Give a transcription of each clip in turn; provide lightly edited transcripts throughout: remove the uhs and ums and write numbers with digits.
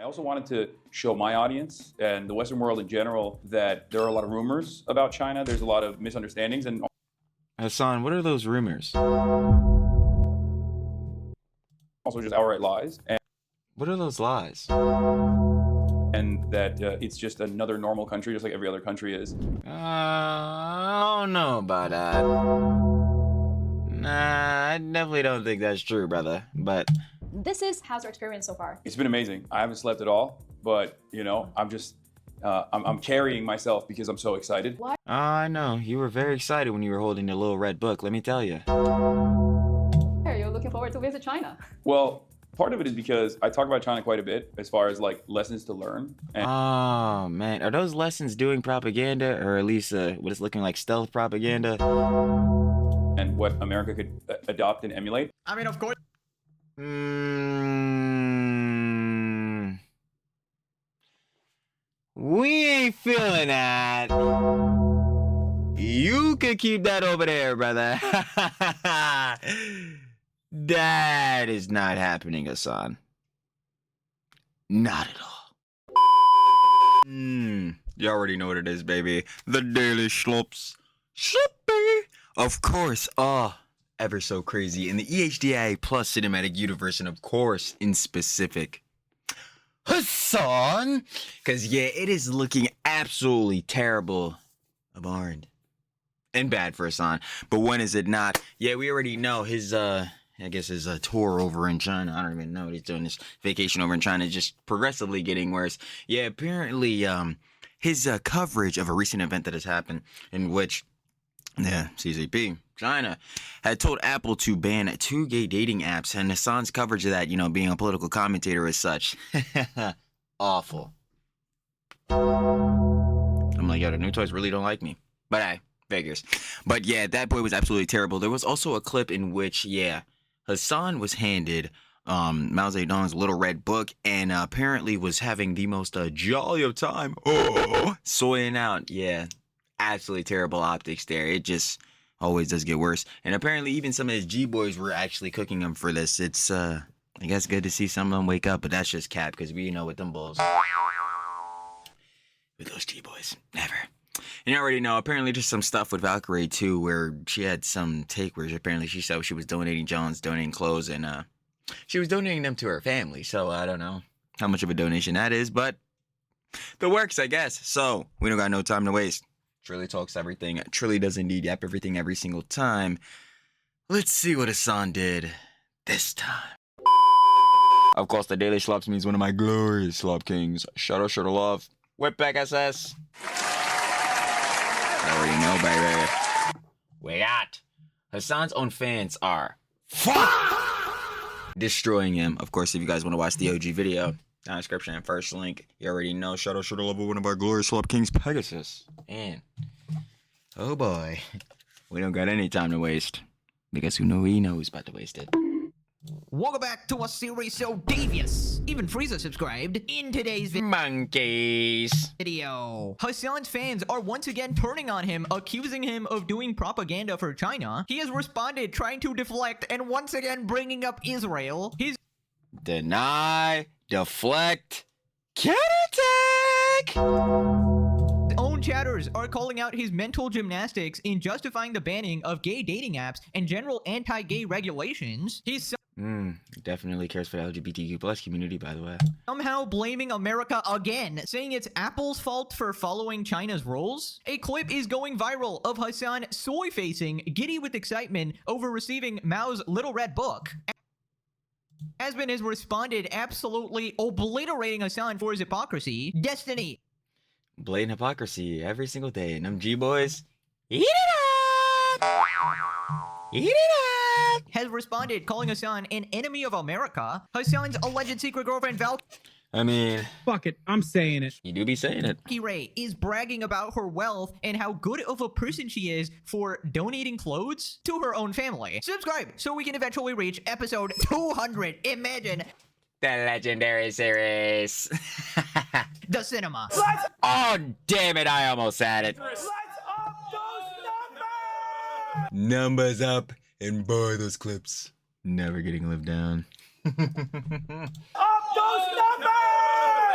also wanted to show my audience and the Western world in general that there are a lot of rumors about China. There's a lot of misunderstandings and Hasan, what are those rumors? also just outright lies. And What are those lies? that it's just another normal country, just like every other country is. I don't know about that. Nah, I definitely don't think that's true, brother. But how's your experience so far? It's been amazing. I haven't slept at all, but you know, I'm carrying myself because I'm so excited. What? I know, you were very excited when you were holding the little red book, let me tell you. Are you looking forward to visit China? Well, part of it is because I talk about China quite a bit as far as like lessons to learn. And Oh man, are those lessons doing propaganda, or at least what is looking like stealth propaganda? and what America could adopt and emulate. I mean, of course. We ain't feeling that. You could keep that over there, brother. That is not happening, Hasan. Not at all. You already know what it is, baby. The Daily Slops. Sloppy. Of course. Ever so crazy. In the EHDI Plus cinematic universe, and of course, in specific, Hasan. Because, yeah, it is looking absolutely terrible. Abhorrent. And bad for Hasan. But when is it not? Yeah, we already know his, I guess his tour over in China. I don't even know what he's doing. This vacation over in China is just progressively getting worse. Yeah, apparently, his coverage of a recent event that has happened in which, CCP, China, had told Apple to ban 2 gay dating apps, and Hasan's coverage of that, you know, being a political commentator as such. Awful. I'm like, yo, the new toys really don't like me. But hey, figures. But yeah, that boy was absolutely terrible. There was also a clip in which, Hasan was handed Mao Zedong's little red book and apparently was having the most jolly of time. Soying out. Yeah, absolutely terrible optics there. It just always does get worse. And apparently even some of his G-boys were actually cooking him for this. It's, I guess good to see some of them wake up, but that's just cap because we know what them bulls. With those G-boys. Never. And you already know, apparently there's some stuff with Valkyrie too, where she had some take where apparently she said she was donating clothes, and she was donating them to her family. So I don't know how much of a donation that is, but the works, I guess. So we don't got no time to waste. Trilly talks everything. Trilly does indeed yap everything every single time. Let's see what Hasan did this time. Of course, the Daily Slops means one of my glorious Slop Kings. Shout out, love. Whip back SS. I already know, baby. We got Hasan's own fans are destroying him. Of course, if you guys want to watch the OG video, down in the description and first link, you already know. Shout out, love, one of our glorious Slop Kings, Pegasus. And oh boy, we don't got any time to waste because who knows about to waste it. Welcome back to a series so devious. Even Frieza subscribed. In today's Monkeys. video, Hasan's fans are once again turning on him, accusing him of doing propaganda for China. He has responded, trying to deflect, and once again bringing up Israel. His Deny, deflect, counterattack. own chatters are calling out his mental gymnastics in justifying the banning of gay dating apps and general anti-gay regulations. He's Definitely cares for the LGBTQ plus community, by the way. somehow blaming America again, saying it's Apple's fault for following China's rules. A clip is going viral of Hasan soy-facing, giddy with excitement over receiving Mao's little red book. Asbin has responded, absolutely obliterating Hasan for his hypocrisy. Destiny Blatant hypocrisy every single day. And them G-boys, eat it up! Eat it up! has responded, calling Hasan an enemy of America. Hasan's alleged secret girlfriend I mean, Fuck it, I'm saying it. you do be saying it. Valkyrie is bragging about her wealth and how good of a person she is for donating clothes to her own family. Subscribe so we can eventually reach episode 200. Imagine The legendary series. the cinema. Oh, damn it, I almost had it. Let's up those numbers! Numbers up, and boy, those clips never getting lived down. Up those numbers!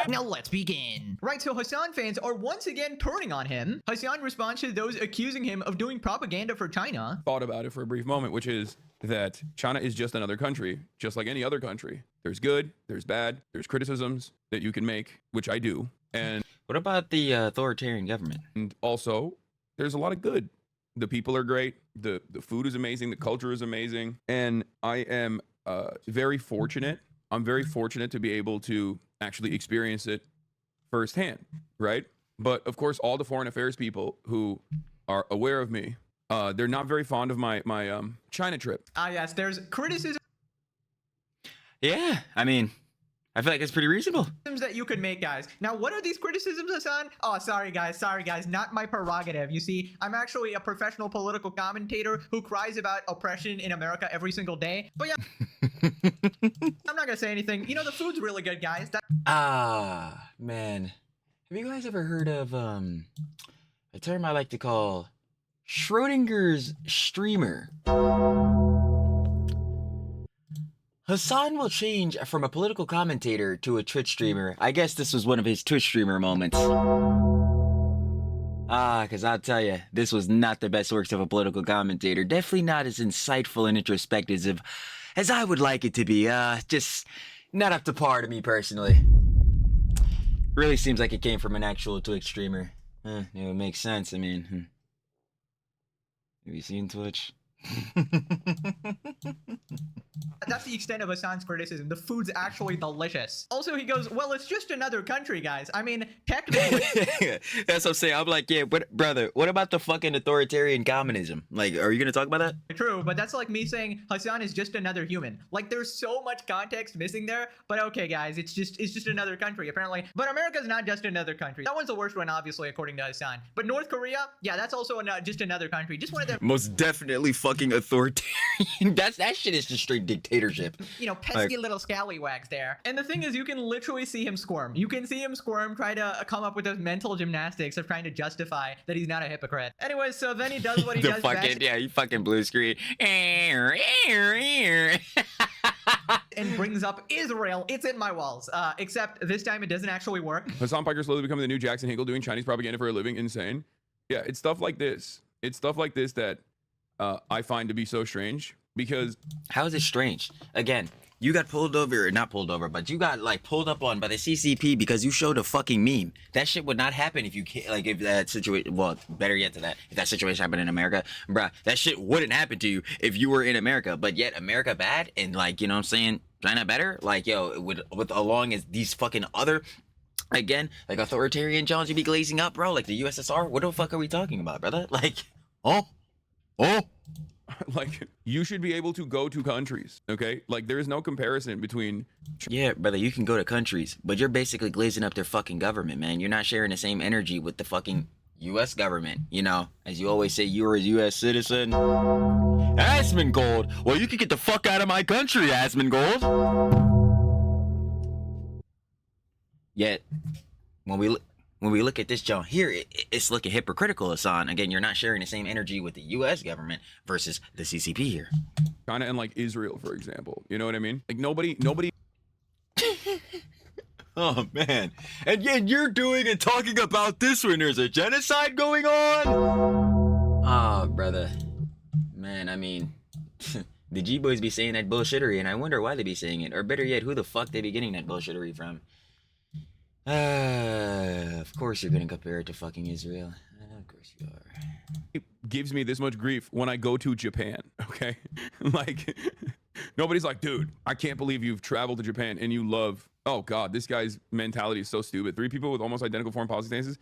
Now let's begin. Right, so Hasan fans are once again turning on him. Hasan responds to those accusing him of doing propaganda for China. Thought about it for a brief moment, which is that China is just another country, just like any other country. There's good, there's bad, there's criticisms that you can make, which I do. And What about the authoritarian government? also, there's a lot of good. The people are great. The food is amazing. The culture is amazing. And I am very fortunate. I'm very fortunate to be able to actually experience it firsthand, right? But of course, all the foreign affairs people who are aware of me, they're not very fond of my China trip. Ah, yes, there's criticisms Yeah, I mean, I feel like it's pretty reasonable. that you could make, guys. Now, what are these criticisms, Hasan? Oh, sorry, guys, not my prerogative. You see, I'm actually a professional political commentator who cries about oppression in America every single day. But yeah, I'm not gonna say anything. You know, the food's really good, guys. Ah, man. Have you guys ever heard of a term I like to call Schrodinger's streamer? Hasan will change from a political commentator to a Twitch streamer. I guess this was one of his Twitch streamer moments. Because I'll tell you, this was not the best works of a political commentator. Definitely not as insightful and introspective as I would like it to be. Just not up to par to me personally. Really seems like it came from an actual Twitch streamer. It would make sense. I mean, have you seen Twitch? That's the extent of Hasan's criticism. The food's actually delicious. Also, he goes, well, it's just another country, guys. I mean, technically... That's what I'm saying. I'm like, yeah, but brother, what about the fucking authoritarian communism? Like, are you gonna talk about that? True, but that's like me saying Hasan is just another human. Like, there's so much context missing there. But okay, guys, it's just another country, apparently. But America's not just another country. That one's the worst one, obviously, according to Hasan. But North Korea, yeah, that's also just another country. Just one of the... Most definitely fucking authoritarian. That shit is just straight dictatorship. You know, pesky little scallywags there. And the thing is, you can literally see him squirm. You can see him squirm, try to come up with those mental gymnastics of trying to justify that he's not a hypocrite. Anyway, so then he does what he does best. Yeah, he fucking blue screen. And brings up Israel. It's in my walls. Except this time it doesn't actually work. Hasan Piker slowly becoming the new Jackson Hinkle doing Chinese propaganda for a living. Insane. Yeah, it's stuff like this. It's stuff like this that I find to be so strange because... How is it strange? Again, you got pulled over, or not pulled over, but you got like pulled up on by the CCP because you showed a fucking meme. That shit would not happen if you can't, like, if that situation, well, better yet to that, if that situation happened in America, bruh, that shit wouldn't happen to you if you were in America, but yet America bad and, like, you know what I'm saying, China better? Like, yo, with along as these fucking other, again, like authoritarian Johns you be glazing up, bro, like the USSR, what the fuck are we talking about, brother? Like, oh. Like, you should be able to go to countries, okay? Like, there is no comparison between... Yeah, brother, you can go to countries, but you're basically glazing up their fucking government, man. You're not sharing the same energy with the fucking U.S. government, you know? As you always say, you're a U.S. citizen. Asmongold! Well, you can get the fuck out of my country, Asmongold! Yet, when we look at this John here, it's looking hypocritical, Hasan. Again, you're not sharing the same energy with the U.S. government versus the CCP here. China and, like, Israel, for example. You know what I mean? Like, nobody... Oh, man. And yet you're doing and talking about this when there's a genocide going on? Ah, brother. Man, I mean... the G-boys be saying that bullshittery, and I wonder why they be saying it. Or better yet, who the fuck they be getting that bullshittery from? Of course you're gonna compare it to fucking Israel. Of course you are. It gives me this much grief when I go to Japan, okay? Like, nobody's like, dude, I can't believe you've traveled to Japan and you love... Oh, God, this guy's mentality is so stupid. 3 people with almost identical foreign policy stances.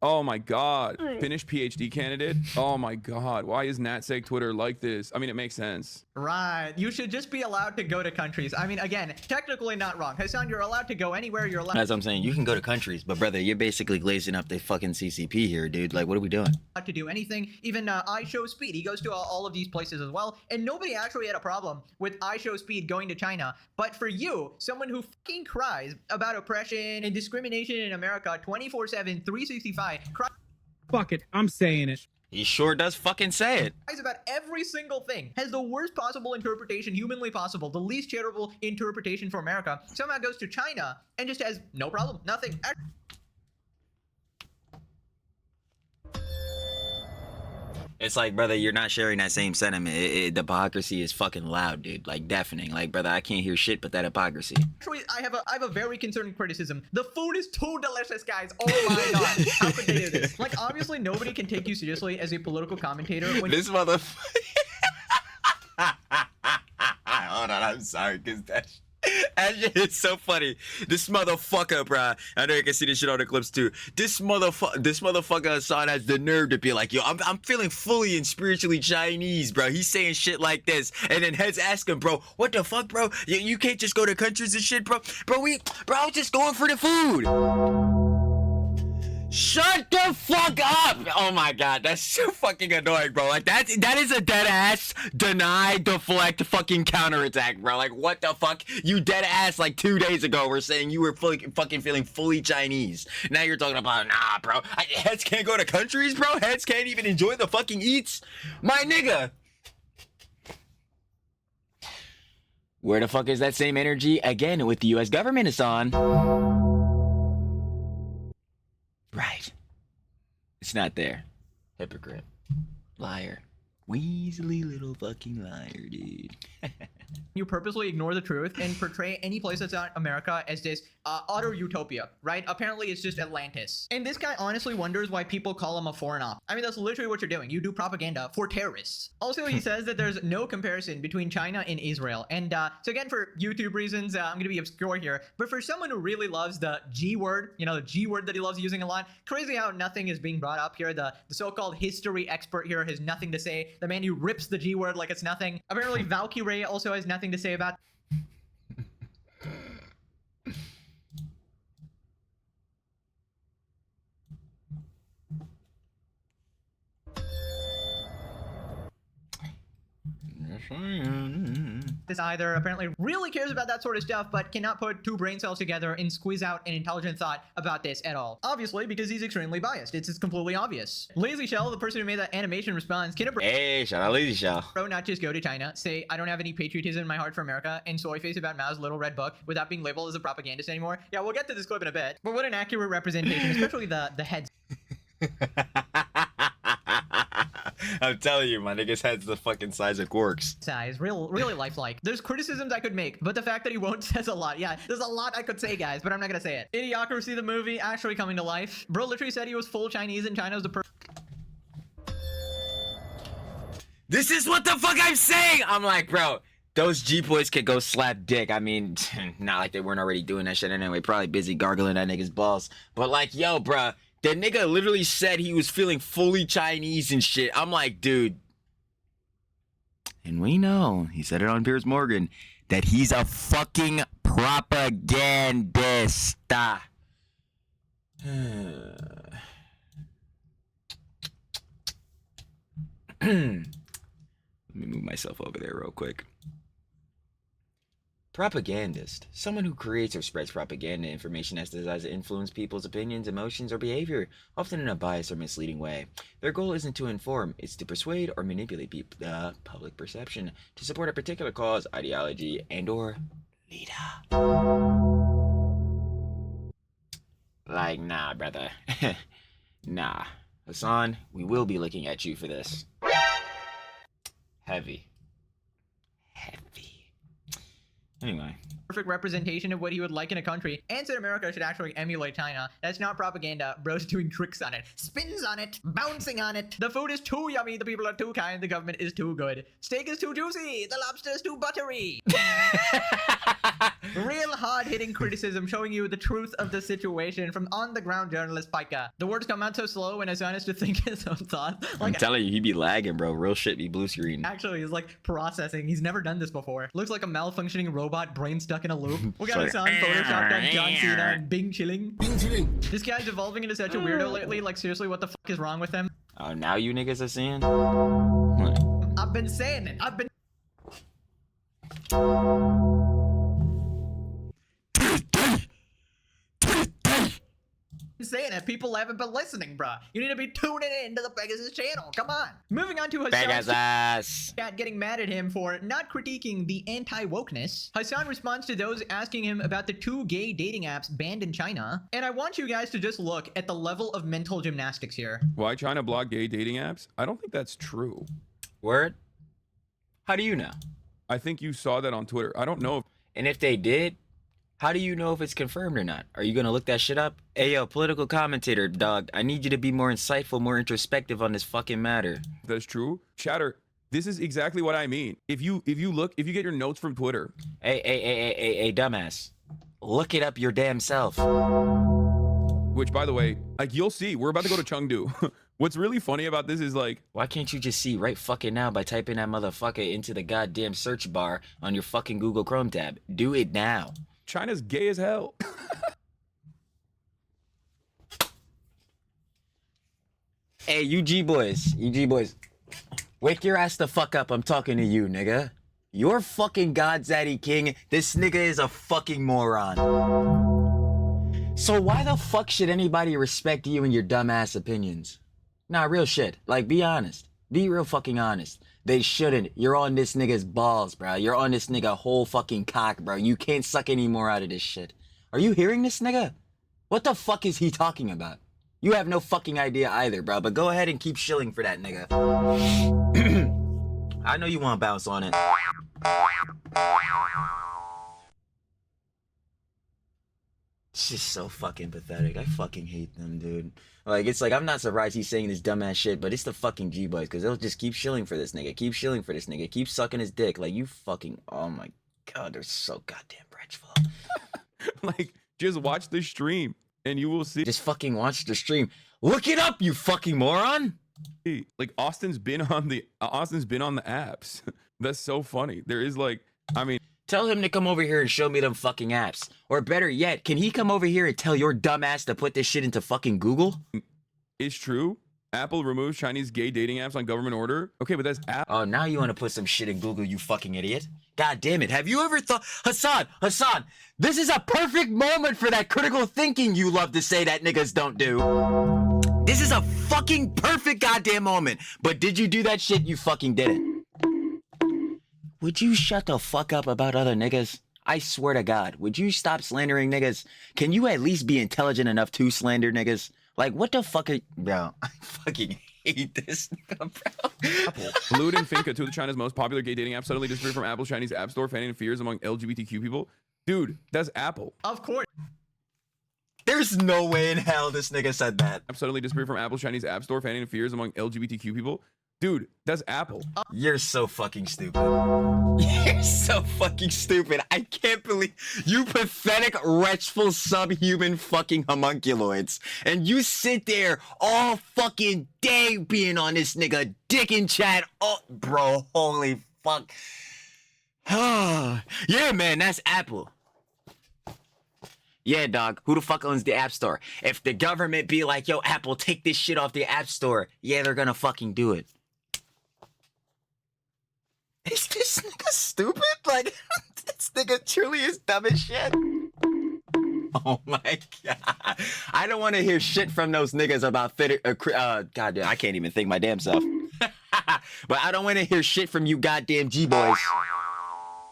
Oh, my God. Finnish PhD candidate. Oh, my God. Why is NatSeg Twitter like this? I mean, it makes sense. Right. You should just be allowed to go to countries. I mean, again, technically not wrong. Hasan, you're allowed to go anywhere. You're allowed... As I'm saying, you can go to countries, but brother, you're basically glazing up the fucking CCP here, dude. Like, what are we doing? To do anything. Even I Show Speed, he goes to all of these places as well, and nobody actually had a problem with I Show Speed going to China. But for you, someone who fucking cries about oppression and discrimination in America 24/7, 365, Fuck it, I'm saying it. He sure does fucking say it. About every single thing, has the worst possible interpretation humanly possible, the least charitable interpretation for America, somehow goes to China and just has no problem, nothing. It's like, brother, you're not sharing that same sentiment. The hypocrisy is fucking loud, dude. Like, deafening. Like, brother, I can't hear shit but that hypocrisy. Actually, I have a very concerning criticism. The food is too delicious, guys. Oh my god. How could they do this? Like, obviously, nobody can take you seriously as a political commentator when This motherfucker. Hold on, I'm sorry, because that shit is so funny. This motherfucker, bruh. I know you can see this shit on the clips too. This motherfucker Hasan has the nerve to be like, yo, I'm feeling fully and spiritually Chinese, bro. He's saying shit like this, and then Heads ask him, bro, what the fuck, bro? You can't just go to countries and shit, bro. Bro, I was just going for the food. Shut the fuck up! Oh my god, that's so fucking annoying, bro. Like, that is a dead ass deny, deflect, fucking counterattack, bro. Like, what the fuck? You dead ass like 2 days ago were saying you were fucking feeling fully Chinese. Now you're talking about, nah, bro. Heads can't go to countries, bro. Heads can't even enjoy the fucking eats. My nigga. Where the fuck is that same energy again with the US government, Hasan? Right. It's not there. Hypocrite. Liar. Weaselly little fucking liar, dude. you purposely ignore the truth and portray any place that's not America as this utter utopia, right? Apparently it's just Atlantis. And this guy honestly wonders why people call him a foreign op. I mean, that's literally what you're doing. You do propaganda for terrorists. Also, he says that there's no comparison between China and Israel. And so again, for YouTube reasons, I'm going to be obscure here. But for someone who really loves the G word, you know, the G word that he loves using a lot, crazy how nothing is being brought up here. The so-called history expert here has nothing to say. The man who rips the G word like it's nothing. Apparently, Valkyrie also has nothing to say about this either. Apparently really cares about that sort of stuff, but cannot put two brain cells together and squeeze out an intelligent thought about this at all. Obviously, because he's extremely biased. It's completely obvious. Lazy Shell, the person who made that animation, responds, can a Hey, shout out Lazy Shell. bro not just go to China, say, I don't have any patriotism in my heart for America, and soy face about Mao's little red book without being labeled as a propagandist anymore? Yeah, we'll get to this clip in a bit. But what an accurate representation, especially the heads. I'm telling you, my nigga's head's the fucking size of quarks. Size, really lifelike. There's criticisms I could make, but the fact that he won't says a lot. Yeah, there's a lot I could say, guys, but I'm not gonna say it. Idiocracy, the movie, actually coming to life. Bro literally said he was full Chinese and China was the This is what the fuck I'm saying! I'm like, bro, those G-boys could go slap dick. I mean, not like they weren't already doing that shit anyway. Probably busy gargling that nigga's balls. But like, yo, bruh, that nigga literally said he was feeling fully Chinese and shit. I'm like, dude. And we know, he said it on Piers Morgan, that he's a fucking propagandist. Let me move myself over there real quick. Propagandist. Someone who creates or spreads propaganda information as designed to influence people's opinions, emotions, or behavior, often in a biased or misleading way. Their goal isn't to inform, it's to persuade or manipulate public perception to support a particular cause, ideology, and or leader. Like, nah, brother. Nah. Hasan, we will be looking at you for this. Heavy. Anyway. perfect representation of what he would like in a country, and said America should actually emulate China. That's not propaganda. Bro's doing tricks on it, spins on it, bouncing on it. The food is too yummy, the people are too kind, the government is too good. Steak is too juicy, the lobster is too buttery. Real hard-hitting criticism showing you the truth of the situation from on-the-ground journalist Pika. The words come out so slow and Hasan has to think his own thoughts. I'm telling you, he be lagging, bro. Real shit be blue screen. Actually, he's like processing. He's never done this before. Looks like a malfunctioning robot, brain stuck in a loop. We got Hasan photoshopped on John Cena and Bing Chilling. This guy's evolving into such a weirdo lately. Like, seriously, what the fuck is wrong with him? Oh, now you niggas are seeing? I've been saying it. I've been... saying it, people haven't been listening, bruh. You need to be tuning in to the Pegasus channel. Come on. Moving on to Hasan's Pegasus. chat getting mad at him for not critiquing the anti-wokeness. Hasan responds to those asking him about the 2 gay dating apps banned in China. And I want you guys to just look at the level of mental gymnastics here. Why China block gay dating apps? I don't think that's true. Word? How do you know? I think you saw that on Twitter. I don't know if And if they did, how do you know if it's confirmed or not? Are you gonna look that shit up? Hey yo, political commentator, dog, I need you to be more insightful, more introspective on this fucking matter. that's true. Chatter, this is exactly what I mean. If you get your notes from Twitter. Hey, dumbass. Look it up your damn self. Which, by the way, like, you'll see, we're about to go to Chengdu. What's really funny about this is, like, Why can't you just see right fucking now by typing that motherfucker into the goddamn search bar on your fucking Google Chrome tab? Do it now. China's gay as hell. Hey, UG boys, wake your ass the fuck up. I'm talking to you, nigga. You're fucking God's Zaddy King. This nigga is a fucking moron. So why the fuck should anybody respect you and your dumbass opinions? Nah, real shit. Like, be honest. Be real fucking honest. They shouldn't. You're on this nigga's balls, bro. You're on this nigga whole fucking cock, bro. You can't suck any more out of this shit. Are you hearing this nigga? What the fuck is he talking about? You have no fucking idea either, bro. But go ahead and keep shilling for that nigga. I know you want to bounce on it. It's just so fucking pathetic. I fucking hate them, dude. Like, it's like, I'm not surprised he's saying this dumbass shit, but it's the fucking G-boys, because they'll just keep shilling for this nigga, keep shilling for this nigga, keep sucking his dick. Like, you fucking, oh my god, they're so goddamn bratchful. Like, just watch the stream and you will see. Just fucking watch the stream. Look it up, you fucking moron! Like, Austin's been on the apps. That's so funny. There is, like, I mean, Tell him to come over here and show me them fucking apps. Or better yet, can he come over here and tell your dumb ass to put this shit into fucking Google? it's true. Apple removes Chinese gay dating apps on government order. Okay, but that's Apple. Oh, now you want to put some shit in Google, you fucking idiot. God damn it. Have you ever thought... Hasan, this is a perfect moment for that critical thinking you love to say that niggas don't do. This is a fucking perfect goddamn moment. But did you do that shit? You fucking didn't. Would you shut the fuck up about other niggas? I swear to God, would you stop slandering niggas? Can you at least be intelligent enough to slander niggas? Like, what the fuck are... Bro, I fucking hate this nigga, bro. Apple. Blued and Finca, two of China's most popular gay dating apps, suddenly disappeared from Apple's Chinese App Store, fanning fears among LGBTQ people. Dude, that's Apple. Of course. There's no way in hell this nigga said that. Suddenly disappeared from Apple's Chinese App Store, fanning fears among LGBTQ people. Dude, that's Apple. You're so fucking stupid. You're so fucking stupid. I can't believe you pathetic, wretchful, subhuman fucking homunculoids. And you sit there all fucking day being on this nigga dick in chat. Oh, bro, holy fuck. Yeah, man, that's Apple. Yeah, dog, who the fuck owns the App Store? If the government be like, yo, Apple, take this shit off the App Store, yeah, they're gonna fucking do it. Is this nigga stupid? Like, this nigga truly is dumb as shit. Oh my god. I don't want to hear shit from those niggas about goddamn, I can't even think my damn self. But I don't want to hear shit from you goddamn G-boys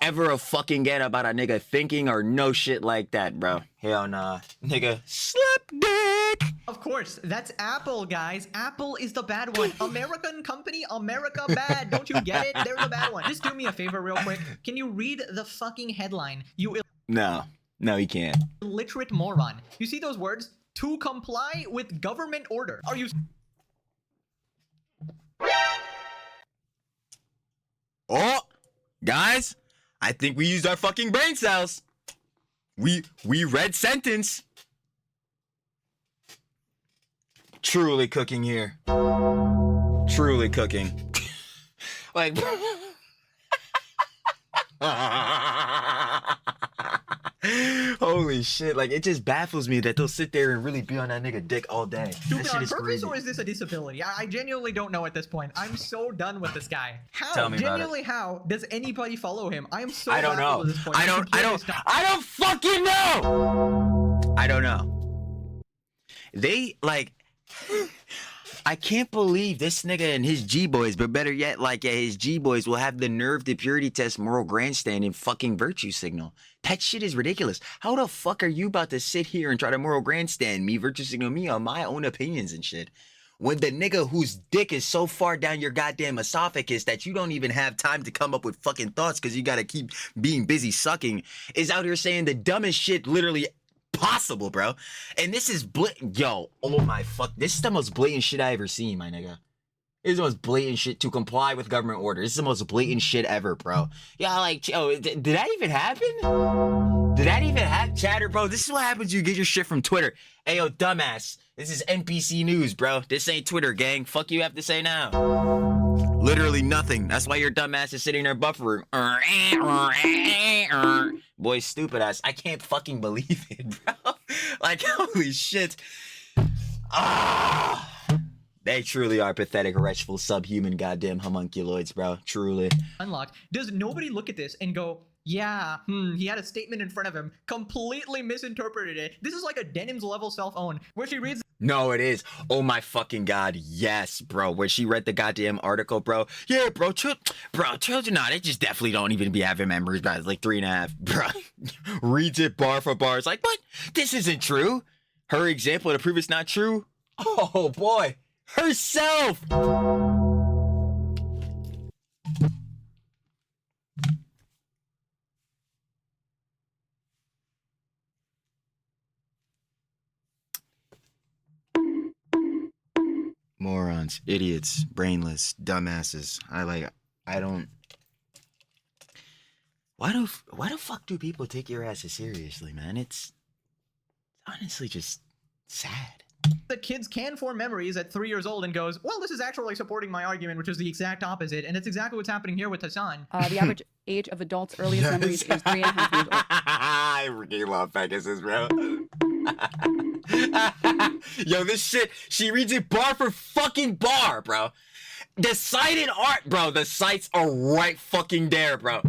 ever fucking again about a nigga thinking or no shit like that, bro. Hell nah. Nigga, slap dick. Of course, that's Apple, guys. Apple is the bad one. American company, America bad. Don't you get it? They're the bad one. Just do me a favor real quick. Can you read the fucking headline? You No, he can't. illiterate moron. You see those words? To comply with government order. Are you... Oh, guys, I think we used our fucking brain cells. We read sentence. Truly cooking here. Truly cooking. Like, holy shit, like, it just baffles me that they'll sit there and really be on that nigga dick all day. Stupid That on shit is purpose, crazy. or is this a disability? I genuinely don't know at this point. I'm so done with this guy. How? Tell me about Genuinely, how does anybody follow him? I am so I don't baffled know. at this point. I don't fucking know. I don't know. They like. I can't believe this nigga and his G-boys, but better yet, like his G-boys will have the nerve to purity test moral grandstand and fucking virtue signal. That shit is ridiculous. How the fuck are you about to sit here and try to moral grandstand me, virtue signal me on my own opinions and shit? When the nigga whose dick is so far down your goddamn esophagus that you don't even have time to come up with fucking thoughts because you gotta keep being busy sucking is out here saying the dumbest shit literally possible, bro. And this is yo, oh my fuck, this is the most blatant shit I ever seen, my nigga. This is the most blatant shit to comply with government orders. This is the most blatant shit ever, bro. Yeah, like, oh, did that even happen? Did that even happen, chatter, bro? This is what happens. You get your shit from Twitter. Hey, yo, dumbass. This is NPC news, bro. This ain't Twitter, gang. Fuck you have to say now. Literally nothing. That's why your dumbass is sitting there buffering. Boy, stupid ass. I can't fucking believe it, bro. Like, holy shit. Ah. They truly are pathetic, wretchful, subhuman goddamn homunculoids, bro. Truly. Unlocked. Does nobody look at this and go, yeah, he had a statement in front of him, completely misinterpreted it. This is like a Denim's level self-own, where she reads. No, it is. Oh my fucking god, yes, bro. Where she read the goddamn article, bro. Yeah, bro, children, nah, they just definitely don't even be having memories by like 3.5, bro. Reads it bar for bar. It's like, what? This isn't true. Her example to prove it's not true. Oh boy, herself. Morons, idiots, brainless, dumbasses. I don't. Why the fuck do people take your asses seriously, man? It's honestly just sad. The kids can form memories at 3 years old and goes, well, this is actually supporting my argument, which is the exact opposite. And it's exactly what's happening here with Hasan. The average age of adults' earliest memories is 3.5 years old. I freaking love Pegasus, bro. Yo, this shit, she reads it bar for fucking bar, bro. The cited art, bro. The sites are right fucking there, bro.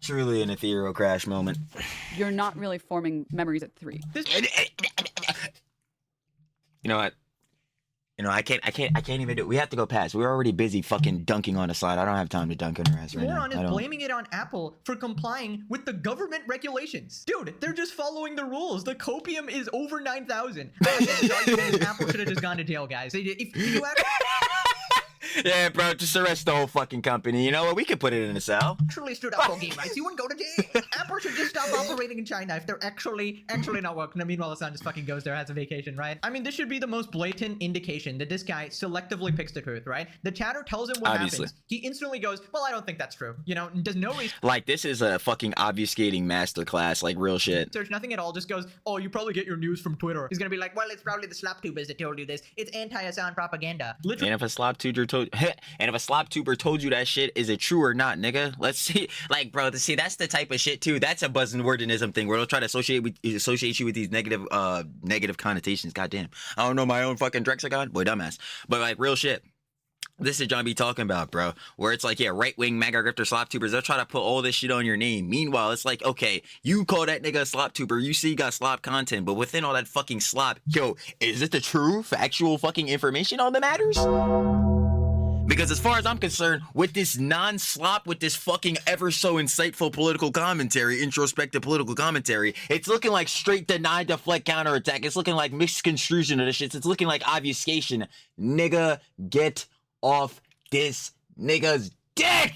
Truly an ethereal crash moment. You're not really forming memories at 3. You know what? You know, I can't even do it. We have to go past. We're already busy fucking dunking on the slide. I don't have time to dunk on her ass right now. Moron is blaming it on Apple for complying with the government regulations. Dude, they're just following the rules. The copium is over 9,000. Apple should have just gone to jail, guys. If you Yeah, bro, just arrest the whole fucking company. You know what? We could put it in a cell. Actually stood up for game rights. You wouldn't go to jail. Apple should just stop operating in China if they're actually not working. And meanwhile, Hasan just fucking goes there, has a vacation, right? I mean, this should be the most blatant indication that this guy selectively picks the truth, right? The chatter tells him what happens. He instantly goes, well, I don't think that's true. You know, does no reason. Like, this is a fucking obfuscating masterclass, like real shit. Search nothing at all, just goes, oh, you probably get your news from Twitter. He's gonna be like, well, it's probably the slop tubers that told you this. It's anti-Hasan propaganda. Literally. And if a slop tuber told you that shit, is it true or not, nigga? Let's see. Like, bro, see, that's the type of shit too. That's a buzzwordinism thing where they'll try to associate you with these negative connotations. Goddamn, I don't know my own fucking Drexagon, boy, dumbass. But like, real shit. This is John B talking about, bro, where it's like, yeah, right-wing MAGA grifter slop tubers, they'll try to put all this shit on your name. Meanwhile, it's like, okay, you call that nigga a slop tuber, you see you got slop content, but within all that fucking slop, yo, is it the true, factual fucking information on the matters? Because as far as I'm concerned, with this non-slop, with this fucking ever so insightful political commentary, introspective political commentary, it's looking like straight deny, deflect, counterattack. It's looking like mixed construction of the shit. It's looking like obfuscation. Nigga, get off this nigga's dick!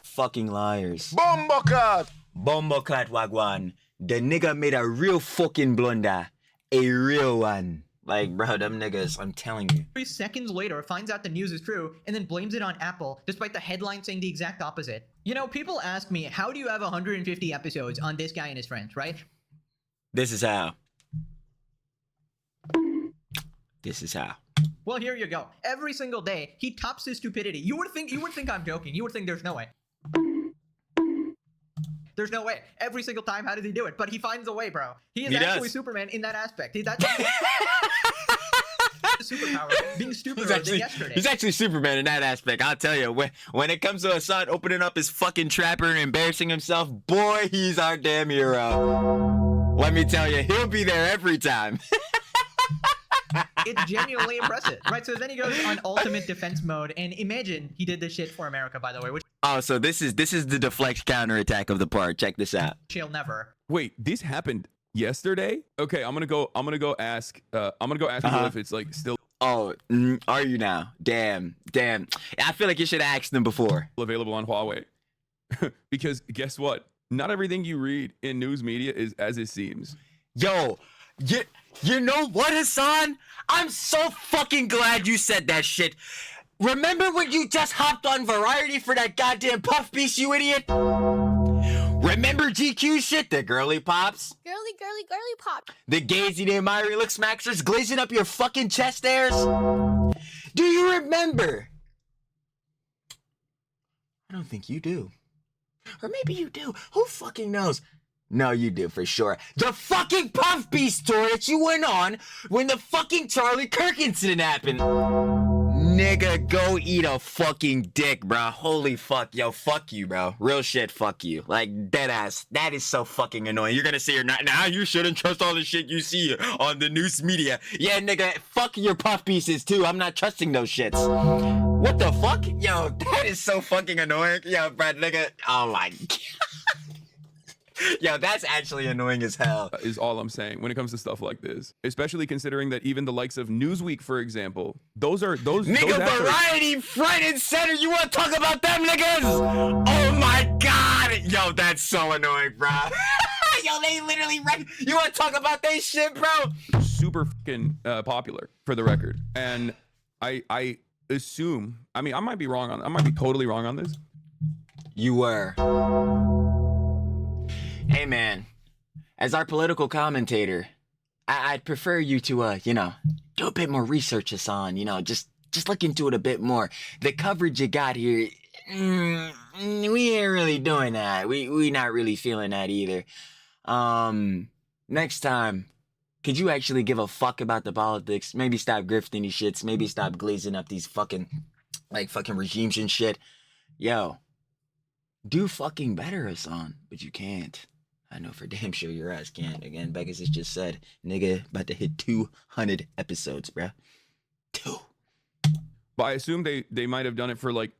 Fucking liars. Bomboclat! Bomboclat wagwan. The nigga made a real fucking blunder. A real one. Like, bro, them niggas, I'm telling you. 3 seconds later, finds out the news is true, and then blames it on Apple, despite the headline saying the exact opposite. You know, people ask me, how do you have 150 episodes on this guy and his friends, right? This is how. This is how. Well, here you go. Every single day, he tops his stupidity. You would think I'm joking. You would think there's no way. There's no way. Every single time, how does he do it? But he finds a way, bro. He is actually Superman in that aspect. superpower, being stupider than yesterday. He's actually Superman in that aspect. I'll tell you, when it comes to Hasan opening up his fucking trapper and embarrassing himself, boy, he's our damn hero. Let me tell you, he'll be there every time. It's genuinely impressive, right? So then he goes on ultimate defense mode, and imagine he did this shit for America, by the way, which Oh, so this is the deflect counterattack of the part. Check this out. he'll never. Wait, this happened yesterday? Okay, I'm gonna go ask people if it's like still Oh, are you now? Damn. I feel like you should have asked them before. available on Huawei. Because guess what? Not everything you read in news media is as it seems. Yo, you know what, Hasan? I'm so fucking glad you said that shit. Remember when you just hopped on Variety for that goddamn puff piece, you idiot? Remember GQ shit? The girly pops? Girly pop. The gazy named Myri Look Smaxers glazing up your fucking chest hairs? Do you remember? I don't think you do. Or maybe you do. Who fucking knows? No, you do for sure. The fucking Puff Beast tour that you went on when the fucking Charlie Kirk incident happened. Nigga, go eat a fucking dick, bro. Holy fuck. Yo, fuck you, bro. Real shit, fuck you. Like, dead ass. That is so fucking annoying. You're gonna say you're not. Now you shouldn't trust all the shit you see on the news media. Yeah, nigga, fuck your puff pieces too. I'm not trusting those shits. What the fuck? Yo, that is so fucking annoying. Yo, Brad, nigga. Oh my god. Yo, that's actually annoying as hell. Is all I'm saying when it comes to stuff like this, especially considering that even the likes of Newsweek, for example, those Nigga, Variety front and center. You want to talk about them niggas? Oh my god. Yo, that's so annoying, bro. Yo, they literally you want to talk about they shit, bro? super fucking popular, for the record. And I assume, I mean, I might be totally wrong on this. You were. Hey man, as our political commentator, I'd prefer you to, do a bit more research, Hasan. Just look into it a bit more. The coverage you got here, we ain't really doing that. We not really feeling that either. Next time, could you actually give a fuck about the politics? Maybe stop grifting these shits. Maybe stop glazing up these fucking regimes and shit. Yo, do fucking better, Hasan, but you can't. I know for damn sure your ass can't. Again, Beckis has just said, nigga, about to hit 200 episodes, bruh. 2. But I assume they might have done it for like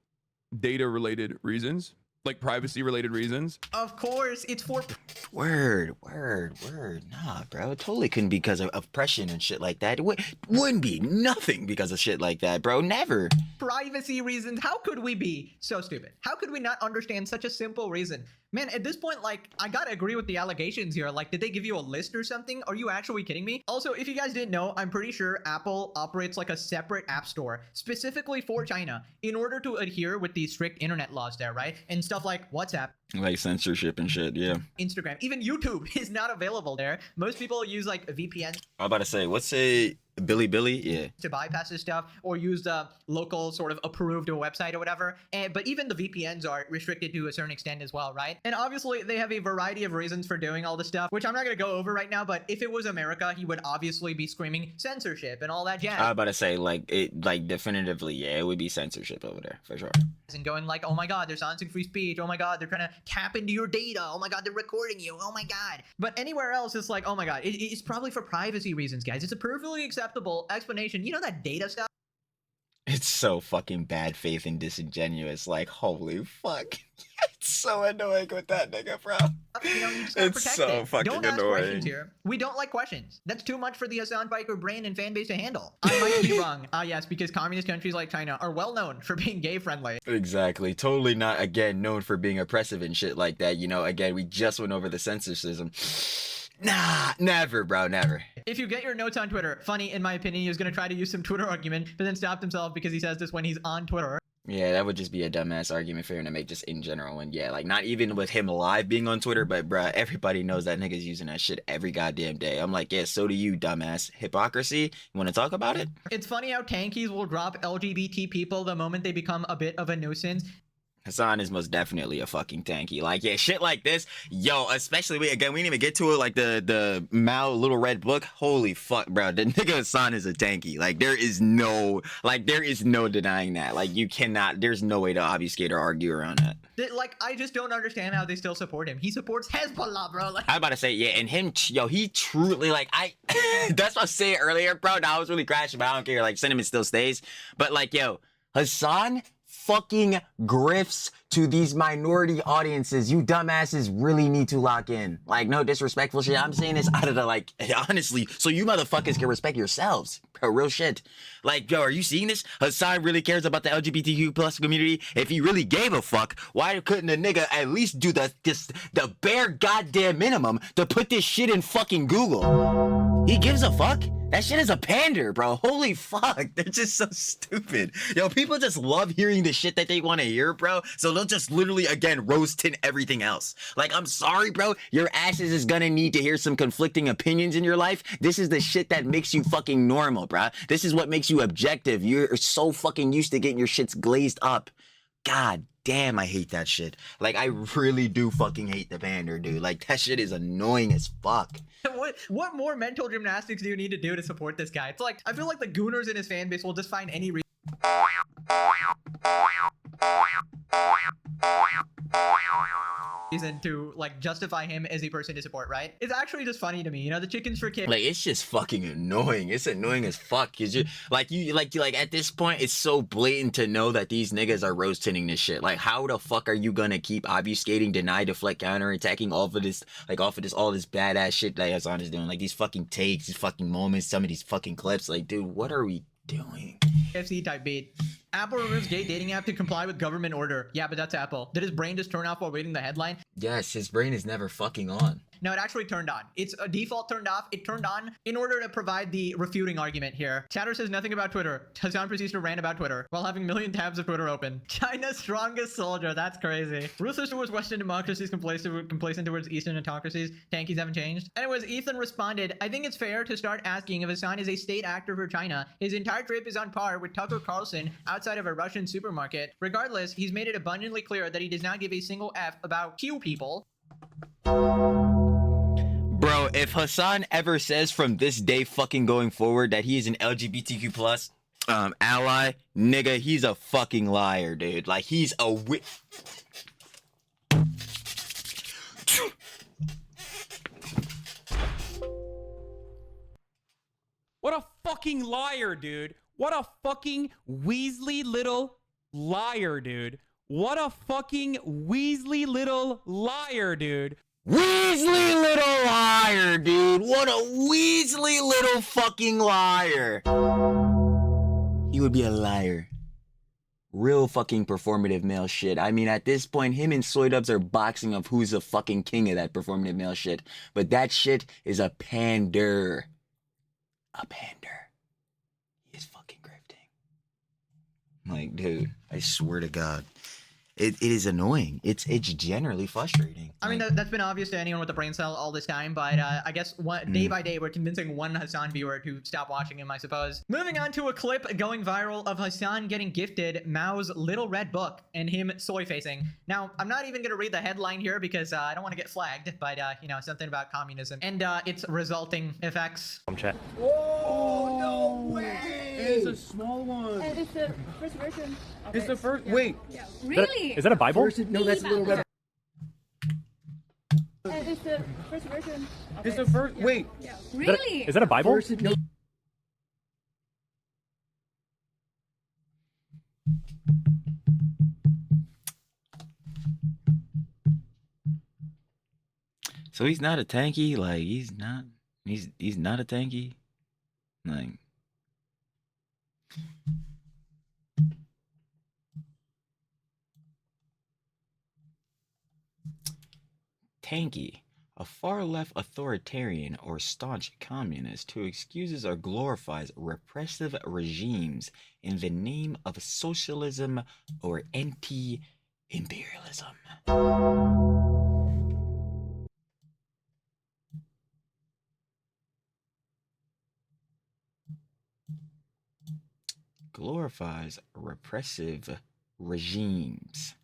data related reasons, like privacy related reasons. Of course, it's for Word. Nah, bro. It totally couldn't be because of oppression and shit like that. It wouldn't be nothing because of shit like that, bro. Never. privacy reasons. How could we be so stupid? How could we not understand such a simple reason? Man, at this point, like, I gotta agree with the allegations here. Like, did they give you a list or something? Are you actually kidding me? Also, if you guys didn't know, I'm pretty sure Apple operates like a separate app store specifically for China in order to adhere with the strict internet laws there, right? And stuff like WhatsApp, Like censorship and shit, yeah. Instagram, even YouTube is not available there. Most people use like VPNs I was about to say, what's a Billy? Yeah. to bypass this stuff or use the local sort of approved website or whatever. But even the VPNs are restricted to a certain extent as well, right? And obviously they have a variety of reasons for doing all this stuff, which I'm not going to go over right now. But if it was America, he would obviously be screaming censorship and all that jazz. I was about to say, definitively, yeah, it would be censorship over there, for sure. And going like, oh my God, they're silencing free speech. Oh my God, they're trying to tap into your data. Oh my God, they're recording you. Oh my God. But anywhere else, it's like, oh my God, it's probably for privacy reasons, guys. It's a perfectly acceptable explanation. You know that data stuff? It's so fucking bad faith and disingenuous. Like, holy fuck. It's so annoying with that nigga, bro. You know, you just gotta It's protect so it. fucking Don't ask questions annoying. here. We don't like questions. That's too much for the Hasan Biker brain and fan base to handle. I might be wrong. Yes, because communist countries like China are well known for being gay friendly. Exactly. Totally not, again, known for being oppressive and shit like that. You know, again, we just went over the censorship. Nah, never, bro, never. If you get your notes on Twitter, funny in my opinion, he was gonna try to use some Twitter argument, but then stopped himself because he says this when he's on Twitter. Yeah, that would just be a dumbass argument for him to make just in general. And yeah, like, not even with him live being on Twitter, but bruh, everybody knows that nigga's using that shit every goddamn day. I'm like, yeah, so do you, dumbass. Hypocrisy? You want to talk about it? It's funny how tankies will drop LGBT people the moment they become a bit of a nuisance. Hasan is most definitely a fucking tanky. Like, yeah, shit like this, yo, especially, we didn't even get to it, like, the Mao Little Red Book. Holy fuck, bro. The nigga Hasan is a tanky. Like, there is no denying that. Like, you cannot, there's no way to obfuscate or argue around that. Like, I just don't understand how they still support him. He supports Hezbollah, bro. Like, I was about to say, yeah, and him, yo, he truly, like, that's what I was saying earlier, bro. Now I was really crashing, but I don't care. Like, sentiment still stays. But, like, yo, Hasan fucking grifts to these minority audiences. You dumbasses really need to lock in. Like, no disrespectful shit. I'm saying this out of the, like, honestly, so you motherfuckers can respect yourselves. Bro, real shit. Like, yo, are you seeing this? Hasan really cares about the LGBTQ plus community. If he really gave a fuck, why couldn't a nigga at least do the bare goddamn minimum to put this shit in fucking Google? He gives a fuck? That shit is a pander, bro. Holy fuck. They're just so stupid. Yo, people just love hearing the shit that they want to hear, bro. So they'll just literally, again, roast in everything else. Like, I'm sorry, bro. Your asses is gonna need to hear some conflicting opinions in your life. This is the shit that makes you fucking normal, bro. This is what makes you objective. You're so fucking used to getting your shits glazed up. God damn, I hate that shit. Like, I really do fucking hate the pander, dude. Like, that shit is annoying as fuck. what more mental gymnastics do you need to do to support this guy? It's like, I feel like the gooners in his fan base will just find any reason to, like, justify him as a person to support, right? It's actually just funny to me, you know, the chickens for kids. Like, it's just fucking annoying. It's annoying as fuck. Cause you like at this point, it's so blatant to know that these niggas are roasting this shit. Like, how the fuck are you gonna keep obfuscating, deny, deflect, counterattacking all of this badass shit that Hasan is doing? Like, these fucking takes, these fucking moments, some of these fucking clips. Like, dude, what are we doing? FC type beat. Apple removes gay dating app to comply with government order. Yeah, but that's Apple. Did his brain just turn off while reading the headline? Yes, his brain is never fucking on. No, it actually turned on. It's a default turned off. It turned on in order to provide the refuting argument here. Chatter says nothing about Twitter. Hasan proceeds to rant about Twitter while having a million tabs of Twitter open. China's strongest soldier. That's crazy. Ruthless towards Western democracies, complacent towards Eastern autocracies. Tankies haven't changed. Anyways, Ethan responded, I think it's fair to start asking if Hasan is a state actor for China. His entire trip is on par with Tucker Carlson outside of a Russian supermarket. Regardless, he's made it abundantly clear that he does not give a single F about Q people. Bro, if Hasan ever says from this day fucking going forward that he is an LGBTQ plus ally, nigga, he's a fucking liar, dude. Like, he's a What a fucking liar, dude. What a fucking Weasley little liar, dude. What a fucking Weasley little liar, dude. Weasley little liar, dude. What a Weasley little fucking liar. He would be a liar. Real fucking performative male shit. I mean, at this point, him and Soy Dubs are boxing of who's the fucking king of that performative male shit. But that shit is a pander. A pander. He is fucking grifting. Like, dude, I swear to God. It is annoying. It's generally frustrating. I mean, that's been obvious to anyone with a brain cell all this time, but I guess day by day, we're convincing one Hasan viewer to stop watching him, I suppose. Moving on to a clip going viral of Hasan getting gifted Mao's Little Red Book and him soy-facing. Now, I'm not even going to read the headline here because I don't want to get flagged, but, you know, something about communism and its resulting effects. Chat. Oh, no way! It's a small one. And it's the first version. of It's it. the first. Yeah. Wait. Yeah. Really? Is that a Bible? No, that's a little red. And it's the first version. of It's it. the first. Yeah. Wait. Yeah. Really? Is that a Bible? No. So he's not a tanky? Like, he's not a tanky? Like, tanky, a far-left authoritarian or staunch communist who excuses or glorifies repressive regimes in the name of socialism or anti-imperialism. Glorifies repressive regimes.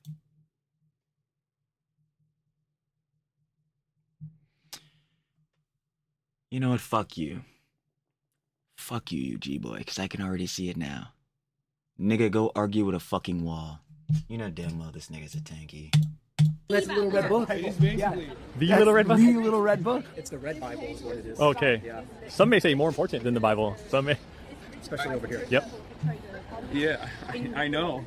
You know what? Fuck you. Fuck you, you G-boy, because I can already see it now. Nigga, go argue with a fucking wall. You know damn well this nigga's a tanky. That's Little Red Book. Yeah. The Little Red Book? The Little Red Book. It's the Red Bible is what it is. Okay. Yeah. Some may say more important than the Bible. Some may. Especially over here. Yep. Yeah, I know.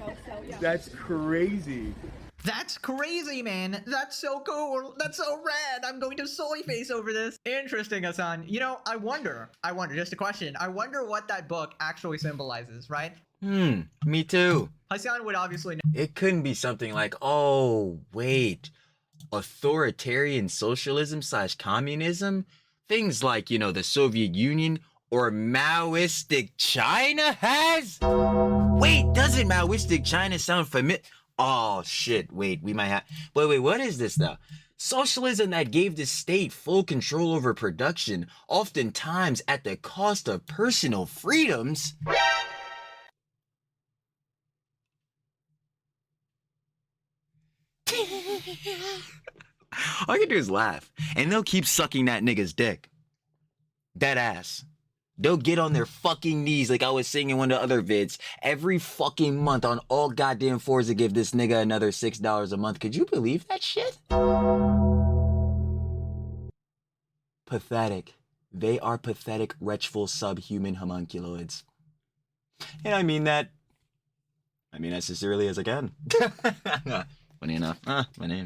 That's crazy. That's crazy, man. That's so cool. That's so rad. I'm going to soy face over this. Interesting, Hasan. You know, I wonder, just a question. I wonder what that book actually symbolizes, right? Me too. Hasan would obviously know. It couldn't be something like, oh, wait, authoritarian socialism / communism? Things like, you know, the Soviet Union or Maoistic China has? Wait, doesn't Maoistic China sound familiar? Oh, shit, wait, we might have... Wait, what is this, though? Socialism that gave the state full control over production, oftentimes at the cost of personal freedoms? All I can do is laugh, and they'll keep sucking that nigga's dick. Dead ass. They'll get on their fucking knees like I was saying in one of the other vids every fucking month on all goddamn fours to give this nigga another $6 a month. Could you believe that shit? Pathetic. They are pathetic, wretchful, subhuman homunculoids. And I mean that as sincerely as I can. Funny enough. Funny.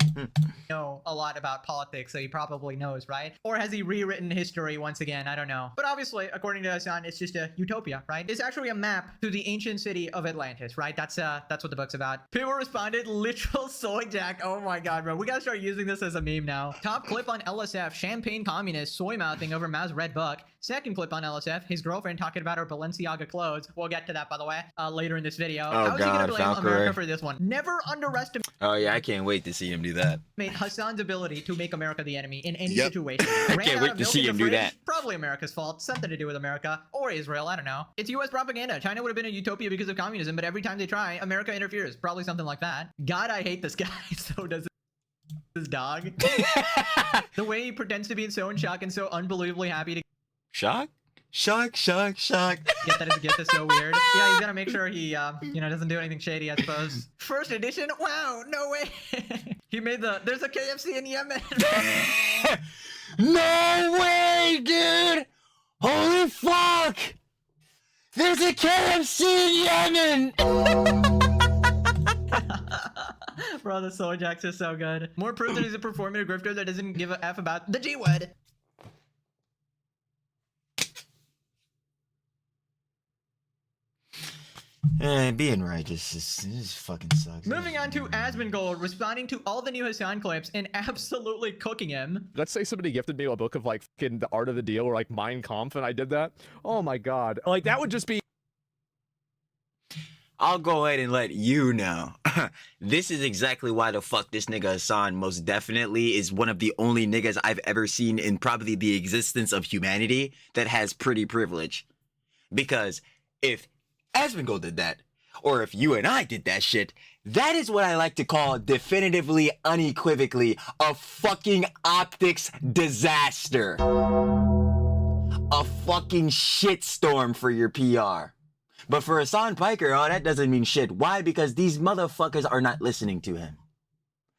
Know a lot about politics, so he probably knows, right? Or has he rewritten history once again? I don't know. But obviously, according to Hasan, it's just a utopia, right? It's actually a map to the ancient city of Atlantis, right? That's what the book's about. People responded, literal soy jack. Oh my god, bro. We gotta start using this as a meme now. Top clip on LSF, champagne communist soy mouthing over Mao's red book. Second clip on LSF, his girlfriend talking about her Balenciaga clothes. We'll get to that, by the way, later in this video. Oh, How is he gonna God, blame Falcon. America for this one? Never underestimate Oh yeah, I can't wait to see him do that. Hasan's ability to make America the enemy in any Yep. situation. I Ran can't out wait of to milk see in the him do fridge? that. Probably America's fault. Something to do with America. Or Israel, I don't know. It's US propaganda. China would have been a utopia because of communism, but every time they try, America interferes. Probably something like that. God, I hate this guy. So does his dog. The way he pretends to be so in shock and so unbelievably happy to Shock? Shock. get that his gift is so weird. Yeah, he's gonna make sure he, doesn't do anything shady, I suppose. First edition? Wow, no way. He made there's a KFC in Yemen. No way, dude! Holy fuck! There's a KFC in Yemen! Bro, the soy jacks is so good. More proof that he's a performative grifter that doesn't give a F about the G-word. Being righteous this fucking sucks. Moving on to Asmongold, responding to all the new Hasan clips and absolutely cooking him. Let's say somebody gifted me a book of like fucking The Art of the Deal or like Mein Kampf and I did that. Oh my god. Like that would just be I'll go ahead and let you know. This is exactly why the fuck this nigga Hasan most definitely is one of the only niggas I've ever seen in probably the existence of humanity that has pretty privilege. Because if Asmongold did that, or if you and I did that shit, that is what I like to call definitively, unequivocally, a fucking optics disaster. A fucking shitstorm for your PR. But for Hasan Piker, oh, that doesn't mean shit. Why? Because these motherfuckers are not listening to him.